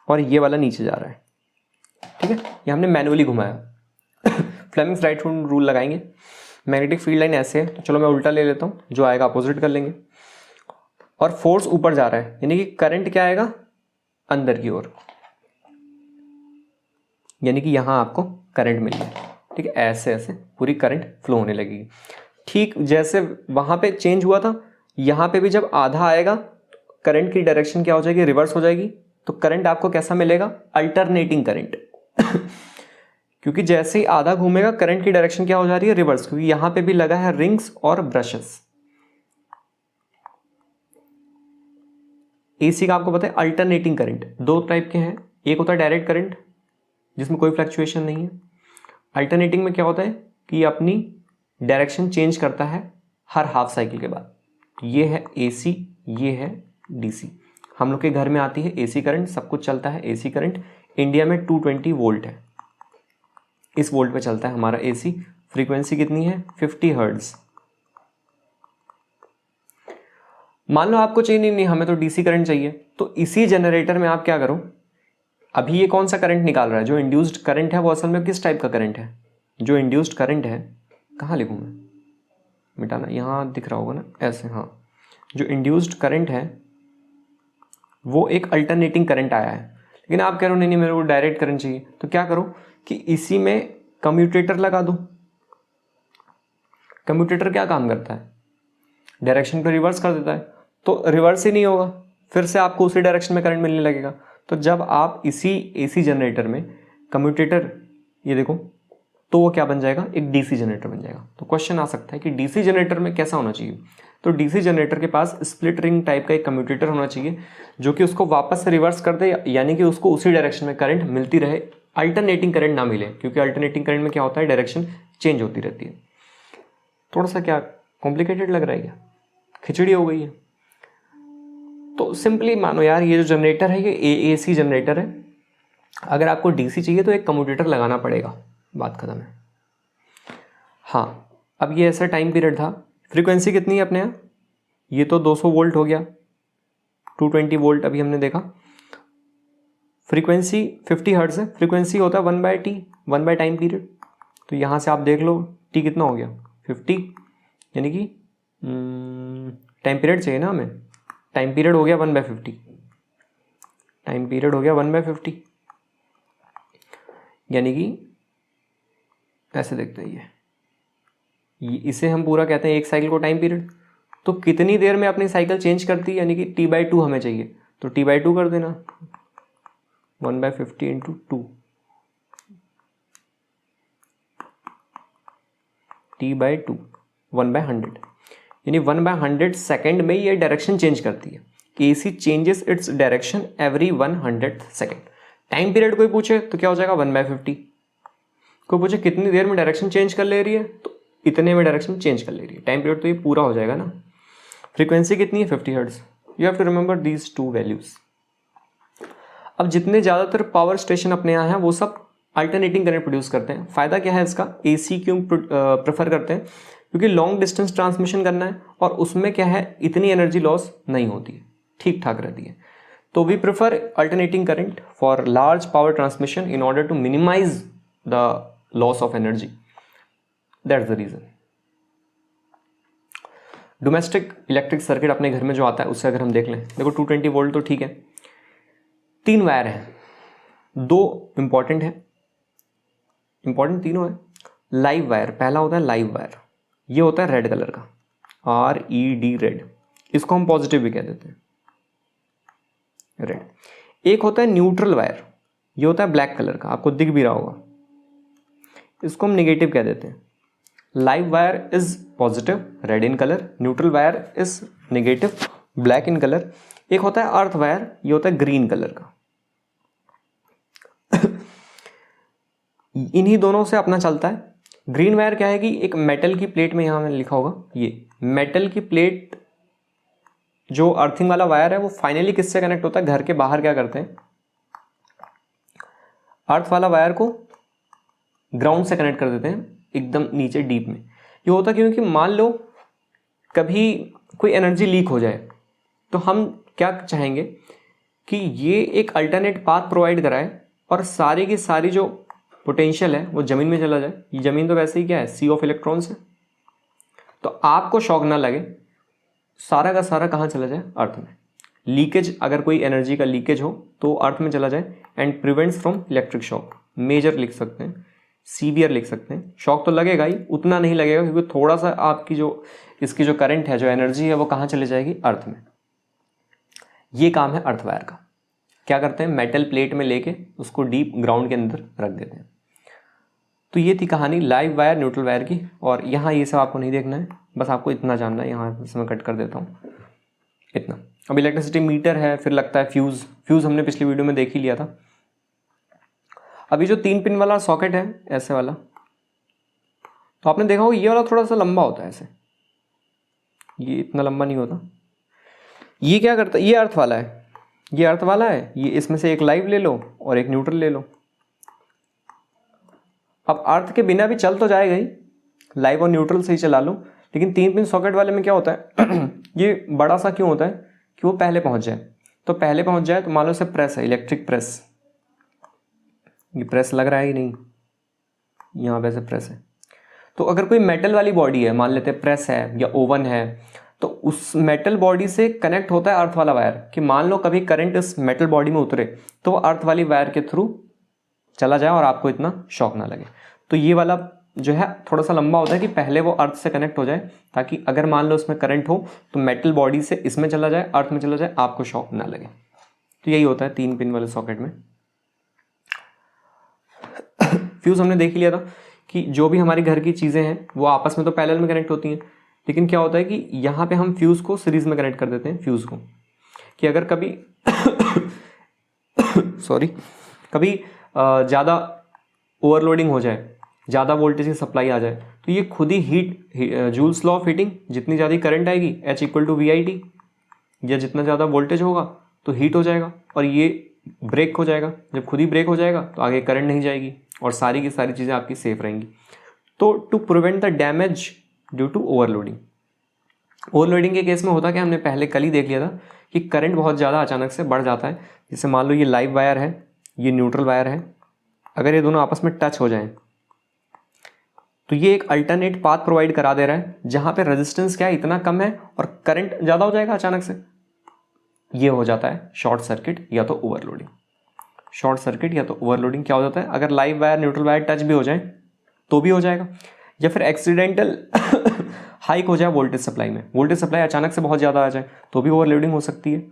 और ये वाला नीचे जा रहा है, ठीक है, ये हमने मैनुअली घुमाया। फ्लेमिंग्स राइट हैंड रूल लगाएंगे, मैग्नेटिक फील्ड लाइन ऐसे है, तो चलो मैं उल्टा ले लेता हूँ, जो आएगा अपोजिट कर लेंगे। और फोर्स ऊपर जा रहा है, यानी कि करंट क्या आएगा, अंदर की ओर, यानी कि यहां आपको करंट मिल गया। ठीक है, ऐसे ऐसे पूरी करंट फ्लो होने लगेगी। ठीक जैसे वहां पे चेंज हुआ था, यहां पे भी जब आधा आएगा करंट की डायरेक्शन क्या हो जाएगी, रिवर्स हो जाएगी। तो करंट आपको कैसा मिलेगा, अल्टरनेटिंग करंट। क्योंकि जैसे ही आधा घूमेगा करंट की डायरेक्शन क्या हो जा रही है, रिवर्स, क्योंकि यहां पे भी लगा है रिंग्स और ब्रशेस। एसी का आपको पता है अल्टरनेटिंग करंट दो टाइप के हैं, एक होता है डायरेक्ट करंट जिसमें कोई फ्लक्चुएशन नहीं है। अल्टरनेटिंग में क्या होता है कि अपनी डायरेक्शन चेंज करता है हर हाफ साइकिल के बाद। ये है एसी, ये है डीसी। हम लोग के घर में आती है एसी करंट, सब कुछ चलता है एसी करंट। इंडिया में 220 वोल्ट है, इस वोल्ट पे चलता है हमारा एसी। फ्रीक्वेंसी कितनी है, 50 हर्ट्ज। मान लो आपको चाहिए नहीं, हमें तो डीसी करंट चाहिए, तो इसी जनरेटर में आप क्या करो, अभी ये कौन सा करंट निकाल रहा है, जो इंड्यूस्ड करंट है वो असल में किस टाइप का करंट है, जो इंड्यूस्ड करंट है, कहाँ लिखूँ मैं, मिटाना, यहाँ दिख रहा होगा ना, ऐसे, हाँ, जो इंड्यूस्ड करंट है वो एक अल्टरनेटिंग करंट आया है। लेकिन आप कह रहे हो नहीं मेरे को डायरेक्ट करंट चाहिए, तो क्या करो कि इसी में कम्यूटेटर लगा दो। कम्यूटेटर क्या काम करता है, डायरेक्शन को रिवर्स कर देता है, तो रिवर्स ही नहीं होगा, फिर से आपको उसी डायरेक्शन में करंट मिलने लगेगा। तो जब आप इसी एसी जनरेटर में कम्यूटेटर, ये देखो, तो वो क्या बन जाएगा, एक डीसी जनरेटर बन जाएगा। तो क्वेश्चन आ सकता है कि डीसी जनरेटर में कैसा होना चाहिए, तो डीसी जनरेटर के पास स्प्लिट रिंग टाइप का एक कम्यूटेटर होना चाहिए जो कि उसको वापस से रिवर्स कर दे, यानी कि उसको उसी डायरेक्शन में करंट मिलती रहे, अल्टरनेटिंग करंट ना मिले, क्योंकि अल्टरनेटिंग करंट में क्या होता है, डायरेक्शन चेंज होती रहती है। थोड़ा सा क्या कॉम्प्लिकेटेड लग रहा है, क्या खिचड़ी हो गई है। तो सिंपली मानो यार, ये जो जनरेटर है ये एसी जनरेटर है, अगर आपको डीसी चाहिए तो एक कम्यूटेटर लगाना पड़ेगा, बात खत्म है। हाँ, अब ये ऐसा टाइम पीरियड था, फ्रीक्वेंसी कितनी है अपने यहाँ, ये तो 200 वोल्ट हो गया, 220 वोल्ट अभी हमने देखा। फ्रीक्वेंसी 50 हर्ट्ज है, फ्रीक्वेंसी होता है 1/t, 1 टाइम पीरियड। तो यहाँ से आप देख लो टी कितना हो गया, 50, यानी कि टाइम पीरियड चाहिए ना हमें, टाइम पीरियड हो गया 1/50, टाइम पीरियड हो गया 1/50, यानी कि ऐसे देखते हैं, ये इसे हम पूरा कहते हैं एक साइकिल को टाइम पीरियड। तो कितनी देर में अपनी साइकिल चेंज करती है, यानी कि t/2 हमें चाहिए, तो t/2 कर देना, 1/50 इंटू 2, t/2, 1/100, यानी 1/100 सेकेंड में ये डायरेक्शन चेंज करती है। AC changes its direction every 100 second. Time period कोई पूछे तो क्या हो जाएगा, 1/50। कोई पूछे कितनी देर में डायरेक्शन चेंज कर ले रही है, तो इतने में डायरेक्शन चेंज कर ले रही है, टाइम पीरियड तो ये पूरा हो जाएगा ना। फ्रीक्वेंसी कितनी है, 50 hertz. You have to remember these two values. अब जितने ज़्यादातर पावर स्टेशन अपने यहाँ हैं वो सब अल्टरनेटिंग करंट प्रोड्यूस करते हैं। फ़ायदा क्या है इसका, एसी क्यों प्रेफर करते हैं, क्योंकि लॉन्ग डिस्टेंस ट्रांसमिशन करना है और उसमें क्या है, इतनी एनर्जी लॉस नहीं होती है, ठीक ठाक रहती है। तो we prefer alternating current for large power transmission in order to minimize the loss of energy, that's the reason. Domestic electric circuit अपने घर में जो आता है उससे अगर हम देख लें, देखो 220 वोल्ट तो ठीक है, 3 वायर हैं, 2 इंपॉर्टेंट है, इंपॉर्टेंट तीनों है। लाइव वायर पहला होता है, लाइव वायर ये होता है रेड कलर का, RED रेड, इसको हम पॉजिटिव भी कह देते हैं, रेड। एक होता है न्यूट्रल वायर, ये होता है ब्लैक कलर का, आपको दिख भी रहा होगा, इसको हम नेगेटिव कह देते हैं। Live wire is positive, red in colour, neutral wire is negative, black in colour. एक होता है अर्थ वायर, ये होता है ग्रीन कलर का। इन्हीं दोनों से अपना चलता है। ग्रीन वायर क्या है कि एक मेटल की प्लेट में, यहां मैंने लिखा होगा, ये मेटल की प्लेट जो अर्थिंग वाला वायर है वो फाइनली किससे कनेक्ट होता है, घर के बाहर क्या करते हैं, अर्थ वाला वायर को ग्राउंड से कनेक्ट कर देते हैं, एकदम नीचे डीप में। ये होता क्योंकि मान लो कभी कोई एनर्जी लीक हो जाए तो हम क्या चाहेंगे कि ये एक अल्टरनेट पाथ प्रोवाइड कराए और सारी की सारी जो पोटेंशियल है वो ज़मीन में चला जाए। ये ज़मीन तो वैसे ही क्या है, सी ऑफ इलेक्ट्रॉन्स है, तो आपको शॉक ना लगे, सारा का सारा कहाँ चला जाए, अर्थ में। लीकेज, अगर कोई एनर्जी का लीकेज हो तो अर्थ में चला जाए and prevents from electric shock. Major लिख सकते हैं, सीवियर लिख सकते हैं। शॉक तो लगेगा ही, उतना नहीं लगेगा क्योंकि थोड़ा सा आपकी जो इसकी जो करंट है, जो एनर्जी है, वो कहाँ चले जाएगी, अर्थ में। ये काम है अर्थवायर का। क्या करते हैं, मेटल प्लेट में लेके उसको डीप ग्राउंड के अंदर रख देते हैं। तो ये थी कहानी लाइव वायर न्यूट्रल वायर की। और यहाँ ये सब आपको नहीं देखना है, बस आपको इतना जानना है। यहाँ से मैं कट कर देता हूँ इतना। अब इलेक्ट्रिसिटी मीटर है, फिर लगता है फ्यूज़। फ्यूज़ हमने पिछली वीडियो में देख ही लिया था। अभी जो 3 पिन वाला सॉकेट है ऐसे वाला, तो आपने देखा होगा ये वाला थोड़ा सा लंबा होता है ऐसे, ये इतना लंबा नहीं होता। ये क्या करता है, ये अर्थ वाला है, ये अर्थ वाला है। ये इसमें से एक लाइव ले लो और एक न्यूट्रल ले लो। अब अर्थ के बिना भी चल तो जाएगा ही, लाइव और न्यूट्रल से ही चला लो। लेकिन 3 पिन सॉकेट वाले में क्या होता है ये बड़ा सा क्यों होता है कि वो पहले पहुंच जाए। तो पहले पहुंच जाए तो मान लो से प्रेस है, इलेक्ट्रिक प्रेस, ये प्रेस लग रहा है ही नहीं, यहाँ पे से प्रेस है। तो अगर कोई मेटल वाली बॉडी है, मान लेते हैं प्रेस है या ओवन है, तो उस मेटल बॉडी से कनेक्ट होता है अर्थ वाला वायर, कि मान लो कभी करंट इस मेटल बॉडी में उतरे तो वो अर्थ वाली वायर के थ्रू चला जाए और आपको इतना शॉक ना लगे। तो ये वाला जो है थोड़ा सा लंबा होता है कि पहले वो अर्थ से कनेक्ट हो जाए, ताकि अगर मान लो उसमें करंट हो तो मेटल बॉडी से इसमें चला जाए, अर्थ में चला जाए, आपको शॉक ना लगे। तो यही होता है 3 पिन वाले सॉकेट में। फ्यूज हमने देख लिया था कि जो भी हमारी घर की चीज़ें हैं वो आपस में तो पैरेलल में कनेक्ट होती हैं, लेकिन क्या होता है कि यहाँ पे हम फ्यूज़ को सीरीज़ में कनेक्ट कर देते हैं। फ्यूज़ को कि अगर कभी सॉरी कभी ज़्यादा ओवरलोडिंग हो जाए, ज़्यादा वोल्टेज की सप्लाई आ जाए, तो ये खुद ही heat, Joule's law of heating, जितनी ज़्यादा करंट आएगी H = VIT, या जितना ज़्यादा वोल्टेज होगा तो हीट हो जाएगा और ये ब्रेक हो जाएगा। जब खुद ही ब्रेक हो जाएगा तो आगे करंट नहीं जाएगी और सारी की सारी चीज़ें आपकी सेफ रहेंगी। तो to prevent the damage due to overloading, overloading के केस में होता क्या, हमने पहले कल ही देख लिया था कि करंट बहुत ज़्यादा अचानक से बढ़ जाता है। जैसे मान लो ये लाइव वायर है, ये न्यूट्रल वायर है, अगर ये दोनों आपस में टच हो जाएं तो ये एक अल्टरनेट पाथ प्रोवाइड करा दे रहा है, जहाँ पे रेजिस्टेंस क्या है, इतना कम है और करंट ज़्यादा हो जाएगा अचानक से। ये हो जाता है शॉर्ट सर्किट या तो ओवरलोडिंग। शॉर्ट सर्किट या तो ओवरलोडिंग क्या हो जाता है, अगर live wire neutral wire touch भी हो जाए तो भी हो जाएगा, या फिर एक्सीडेंटल हाइक हो जाए वोल्टेज सप्लाई में, वोल्टेज सप्लाई अचानक से बहुत ज़्यादा आ जाए तो भी ओवरलोडिंग हो सकती है,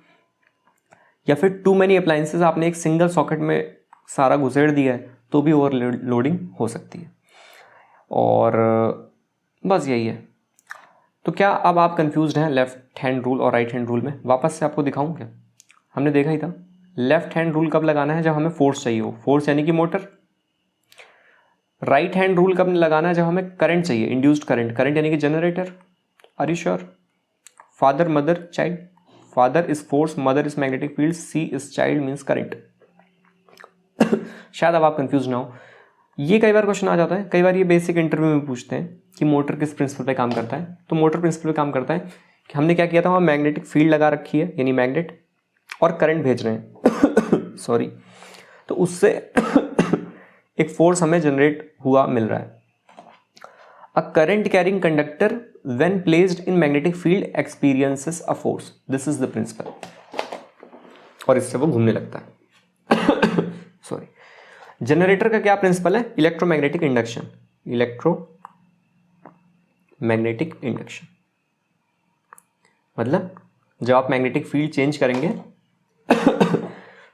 या फिर टू मैनी अप्लायंसेस आपने एक सिंगल सॉकेट में सारा घुसेड़ दिया है तो भी ओवरलोडिंग हो सकती है। और बस यही है। तो क्या अब आप कंफ्यूज्ड हैं लेफ्ट हैंड रूल और राइट हैंड रूल में? वापस से आपको दिखाऊं क्या? हमने देखा ही था लेफ्ट हैंड रूल कब लगाना है, जब हमें फोर्स चाहिए हो, फोर्स यानी कि मोटर। राइट हैंड रूल कब लगाना है, जब हमें करंट चाहिए, इंड्यूस्ड करंट, करंट यानी कि generator. Are you sure? Father mother child, father is force, mother is magnetic field, C is child means current. शायद अब आप कंफ्यूज ना हो। ये कई बार क्वेश्चन आ जाता है, कई बार ये बेसिक इंटरव्यू में पूछते हैं कि मोटर किस प्रिंसिपल पे काम करता है। तो मोटर प्रिंसिपल पे काम करता है कि हमने क्या किया था, वहाँ मैग्नेटिक फील्ड लगा रखी है यानी मैग्नेट, और करंट भेज रहे हैं सॉरी, तो उससे एक फोर्स हमें जनरेट हुआ मिल रहा है। A current carrying conductor when placed in magnetic field experiences a force, this is the principle, और इससे वो घूमने लगता है सॉरी। जनरेटर का क्या प्रिंसिपल है? इलेक्ट्रोमैग्नेटिक इंडक्शन, इलेक्ट्रोमैग्नेटिक इंडक्शन, मतलब जब आप मैग्नेटिक फील्ड चेंज करेंगे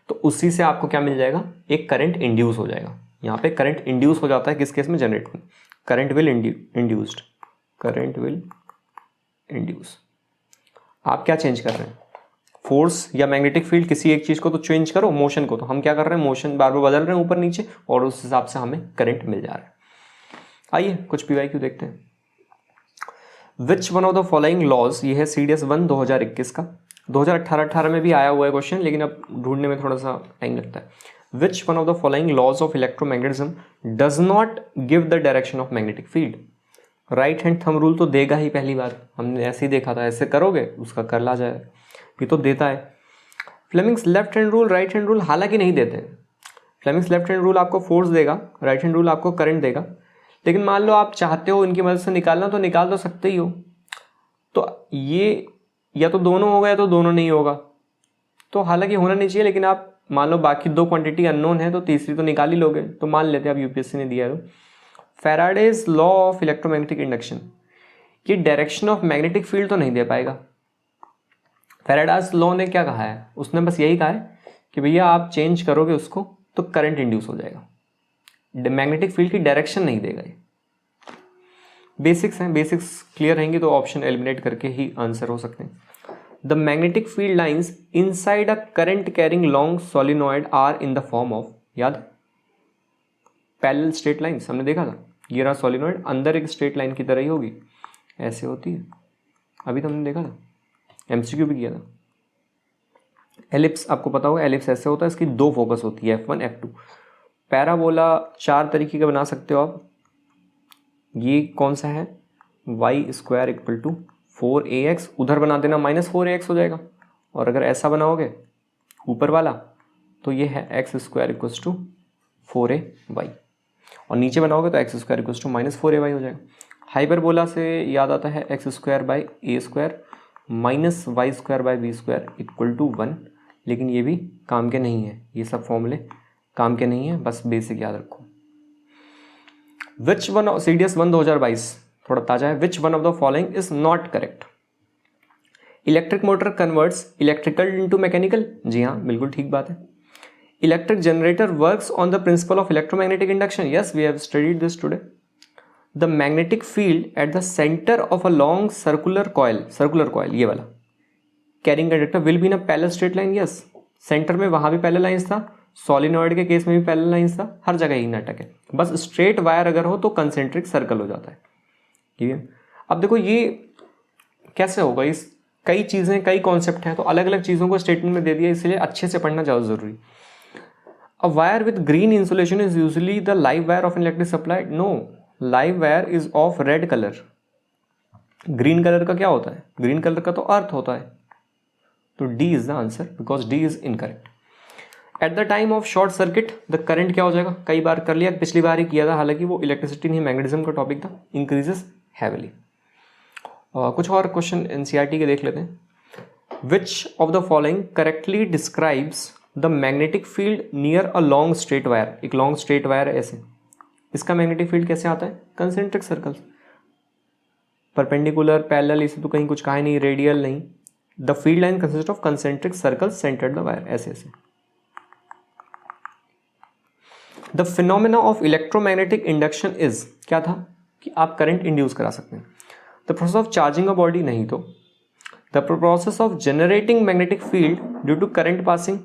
तो उसी से आपको क्या मिल जाएगा, एक करंट इंड्यूस हो जाएगा। यहाँ पे करंट इंड्यूस हो जाता है किस केस में, जनरेटर में। Current will induced, current will induce. आप क्या चेंज कर रहे हैं, फोर्स या मैग्नेटिक फील्ड, किसी एक चीज को तो चेंज करो, मोशन को तो हम क्या कर रहे हैं, मोशन बार बार बदल रहे हैं ऊपर नीचे, और उस हिसाब से हमें करंट मिल जा रहा है। आइए कुछ PYQ देखते हैं। Which one of the following laws, ये है CDS 1 2021 का, 2018 में भी आया हुआ है क्वेश्चन, लेकिन अब ढूंढने में थोड़ा सा टाइम लगता है। Which one of the following laws of electromagnetism does not give the direction of magnetic field. Right hand thumb rule तो देगा ही, पहली बार हमने ऐसे ही देखा था, ऐसे करोगे उसका कर ला जाएगा, ये तो देता है। Fleming's left hand rule, right hand rule हालांकि नहीं देते हैं। फ्लेमिंग्स लेफ्ट हैंड रूल आपको फोर्स देगा, राइट हैंड रूल आपको करंट देगा, लेकिन मान लो आप चाहते हो इनकी मदद से निकालना तो निकाल तो सकते ही हो। तो ये या तो दोनों होगा या तो दोनों नहीं होगा, तो हालांकि होना नहीं चाहिए, लेकिन आप मान लो बाकी दो क्वांटिटी अननोन है तो तीसरी तो निकाल ही लोगे, तो मान लेते हैं अब यूपीएससी ने दिया है। तो Faraday's law of electromagnetic induction, ये डायरेक्शन ऑफ मैग्नेटिक फील्ड तो नहीं दे पाएगा। फैराडेज लॉ ने क्या कहा है, उसने बस यही कहा है कि भैया आप चेंज करोगे उसको तो करंट इंड्यूस हो जाएगा, मैग्नेटिक फील्ड की डायरेक्शन नहीं देगा। ये बेसिक्स हैं, बेसिक्स क्लियर रहेंगे तो ऑप्शन एलिमिनेट करके ही आंसर हो सकते हैं। The magnetic field lines inside a current carrying long solenoid are in the form of, याद, पैरेलल स्ट्रेट लाइंस, हमने देखा था। ये रहा सोलिनॉइड, अंदर एक स्ट्रेट लाइन की तरह ही होगी, ऐसे होती है, अभी तो हमने देखा था, एमसीक्यू भी किया था। एलिप्स आपको पता होगा, एलिप्स ऐसे होता है, इसकी दो फोकस होती है, F1 F2। पैराबोला चार तरीके का बना सकते हो आप। ये कौन सा है, y square equal to 4ax, उधर बना देना -4ax हो जाएगा, और अगर ऐसा बनाओगे ऊपर वाला तो ये है x square equal to 4ay, और नीचे बनाओगे तो x square equal to -4ay हो जाएगा। हाइपरबोला से याद आता है x square by a square minus y square by b square equal to 1, लेकिन ये भी काम के नहीं है, ये सब फॉर्मूले काम के नहीं है, बस बेसिक याद रखो। विच वन, CDS 1 2022 थोड़ा ताजा है। Which one of the following is not correct. Electric motor converts electrical into mechanical, जी हाँ बिल्कुल ठीक बात है। Electric generator works on the principle of electromagnetic induction, yes we have studied this today. The magnetic field at the centre of a long circular coil ये वाला carrying conductor will be in a parallel straight line, yes, centre में वहां भी parallel lines था, solenoid के case में भी parallel lines था, हर जगह ही नाटक है, बस स्ट्रेट वायर अगर हो तो कंसेंट्रिक सर्कल हो जाता है, ठीक है। अब देखो ये कैसे होगा, इस कई चीजें कई कॉन्सेप्ट हैं, तो अलग अलग चीजों को स्टेटमेंट में दे दिया, इसलिए अच्छे से पढ़ना ज़्यादा जरूरी। A wire with green insulation is usually the live wire of electric supply, no, live wire is of red colour. Green colour का क्या होता है, ग्रीन कलर का तो अर्थ होता है, तो D is the answer because D is incorrect. At the time of short circuit the current क्या हो जाएगा, कई बार कर लिया, पिछली बार ही किया था, हालांकि वो इलेक्ट्रिसिटी नहीं मैग्नेटिज्म का टॉपिक था, इंक्रीजेस हैवीली। कुछ और क्वेश्चन एनसीईआरटी के देख लेते हैं। Which of the following correctly describes the magnetic field near a long straight wire, एक लॉन्ग स्ट्रेट वायर है ऐसे, इसका मैग्नेटिक फील्ड कैसे आता है, कंसेंट्रिक सर्कल, परपेंडिकुलर पैरेलल, इसे तो कहीं कुछ कहा नहीं, रेडियल नहीं, the field line consist of concentric circle centred the wire, ऐसे ऐसे। The phenomena of electromagnetic induction is, क्या था कि आप करंट इंड्यूस करा सकते हैं। The process of charging a body, नहीं तो the process of generating magnetic field due to current passing,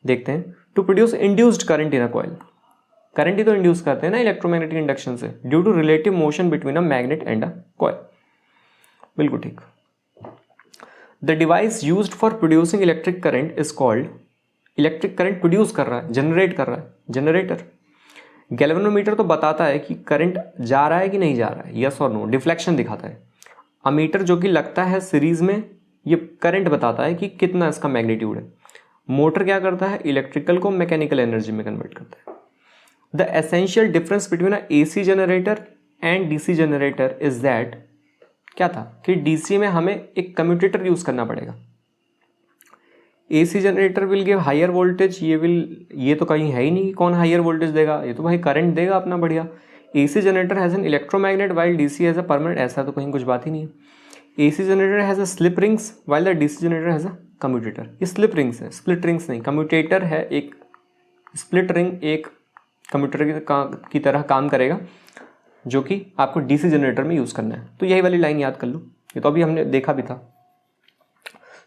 देखते हैं, to produce induced current in a coil, current ही तो इंड्यूस करते हैं ना इलेक्ट्रोमैग्नेटिक इंडक्शन से, due to relative motion between a magnet and a coil, बिल्कुल ठीक। The device used for producing electric current is called, electric current produce कर रहा है, जनरेट कर रहा है, जनरेटर। गैल्वेनोमीटर तो बताता है कि करंट जा रहा है कि नहीं जा रहा है, यस और नो, डिफ्लेक्शन दिखाता है। अमीटर जो कि लगता है सीरीज में, ये करंट बताता है कि कितना इसका मैग्नीट्यूड है। मोटर क्या करता है, इलेक्ट्रिकल को मैकेनिकल एनर्जी में कन्वर्ट करता है। The essential difference between a AC generator and DC generator is that, क्या था कि DC में हमें एक कम्यूटेटर यूज करना पड़ेगा, AC generator will give higher voltage, ये तो कहीं है ही नहीं, कौन हायर वोल्टेज देगा, ये तो भाई करंट देगा अपना बढ़िया। AC generator has an electromagnet while DC has a permanent, ऐसा तो कहीं कुछ बात ही नहीं है। AC generator has a slip rings while the DC generator has a commutator, ये स्लिप रिंग्स है, स्प्लिट रिंग्स नहीं, कम्यूटेटर है एक, स्प्लिट रिंग एक कम्यूटेटर की तरह काम करेगा, जो कि आपको DC जनरेटर में यूज करना है। तो यही वाली लाइन याद कर लो, ये तो अभी हमने देखा भी था।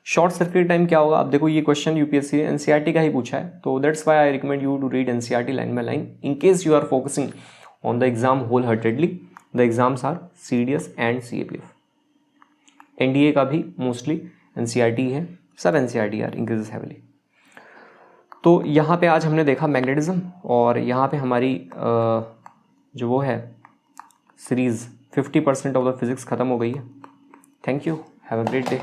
शॉर्ट सर्किट टाइम क्या होगा, अब देखो ये क्वेश्चन यूपीएससी एनसीईआरटी का ही पूछा है, तो that's why I recommend you to read NCERT line by line in case you are focusing on the exam whole heartedly. The exams are CDS and CAPF। NDA का भी mostly NCERT है, सब NCERT are increases heavily. तो यहाँ पे आज हमने देखा मैग्नेटिज्म, और यहाँ पे हमारी जो वो है सीरीज 50% ऑफ द फिजिक्स खत्म हो गई है। Thank you, have a great day.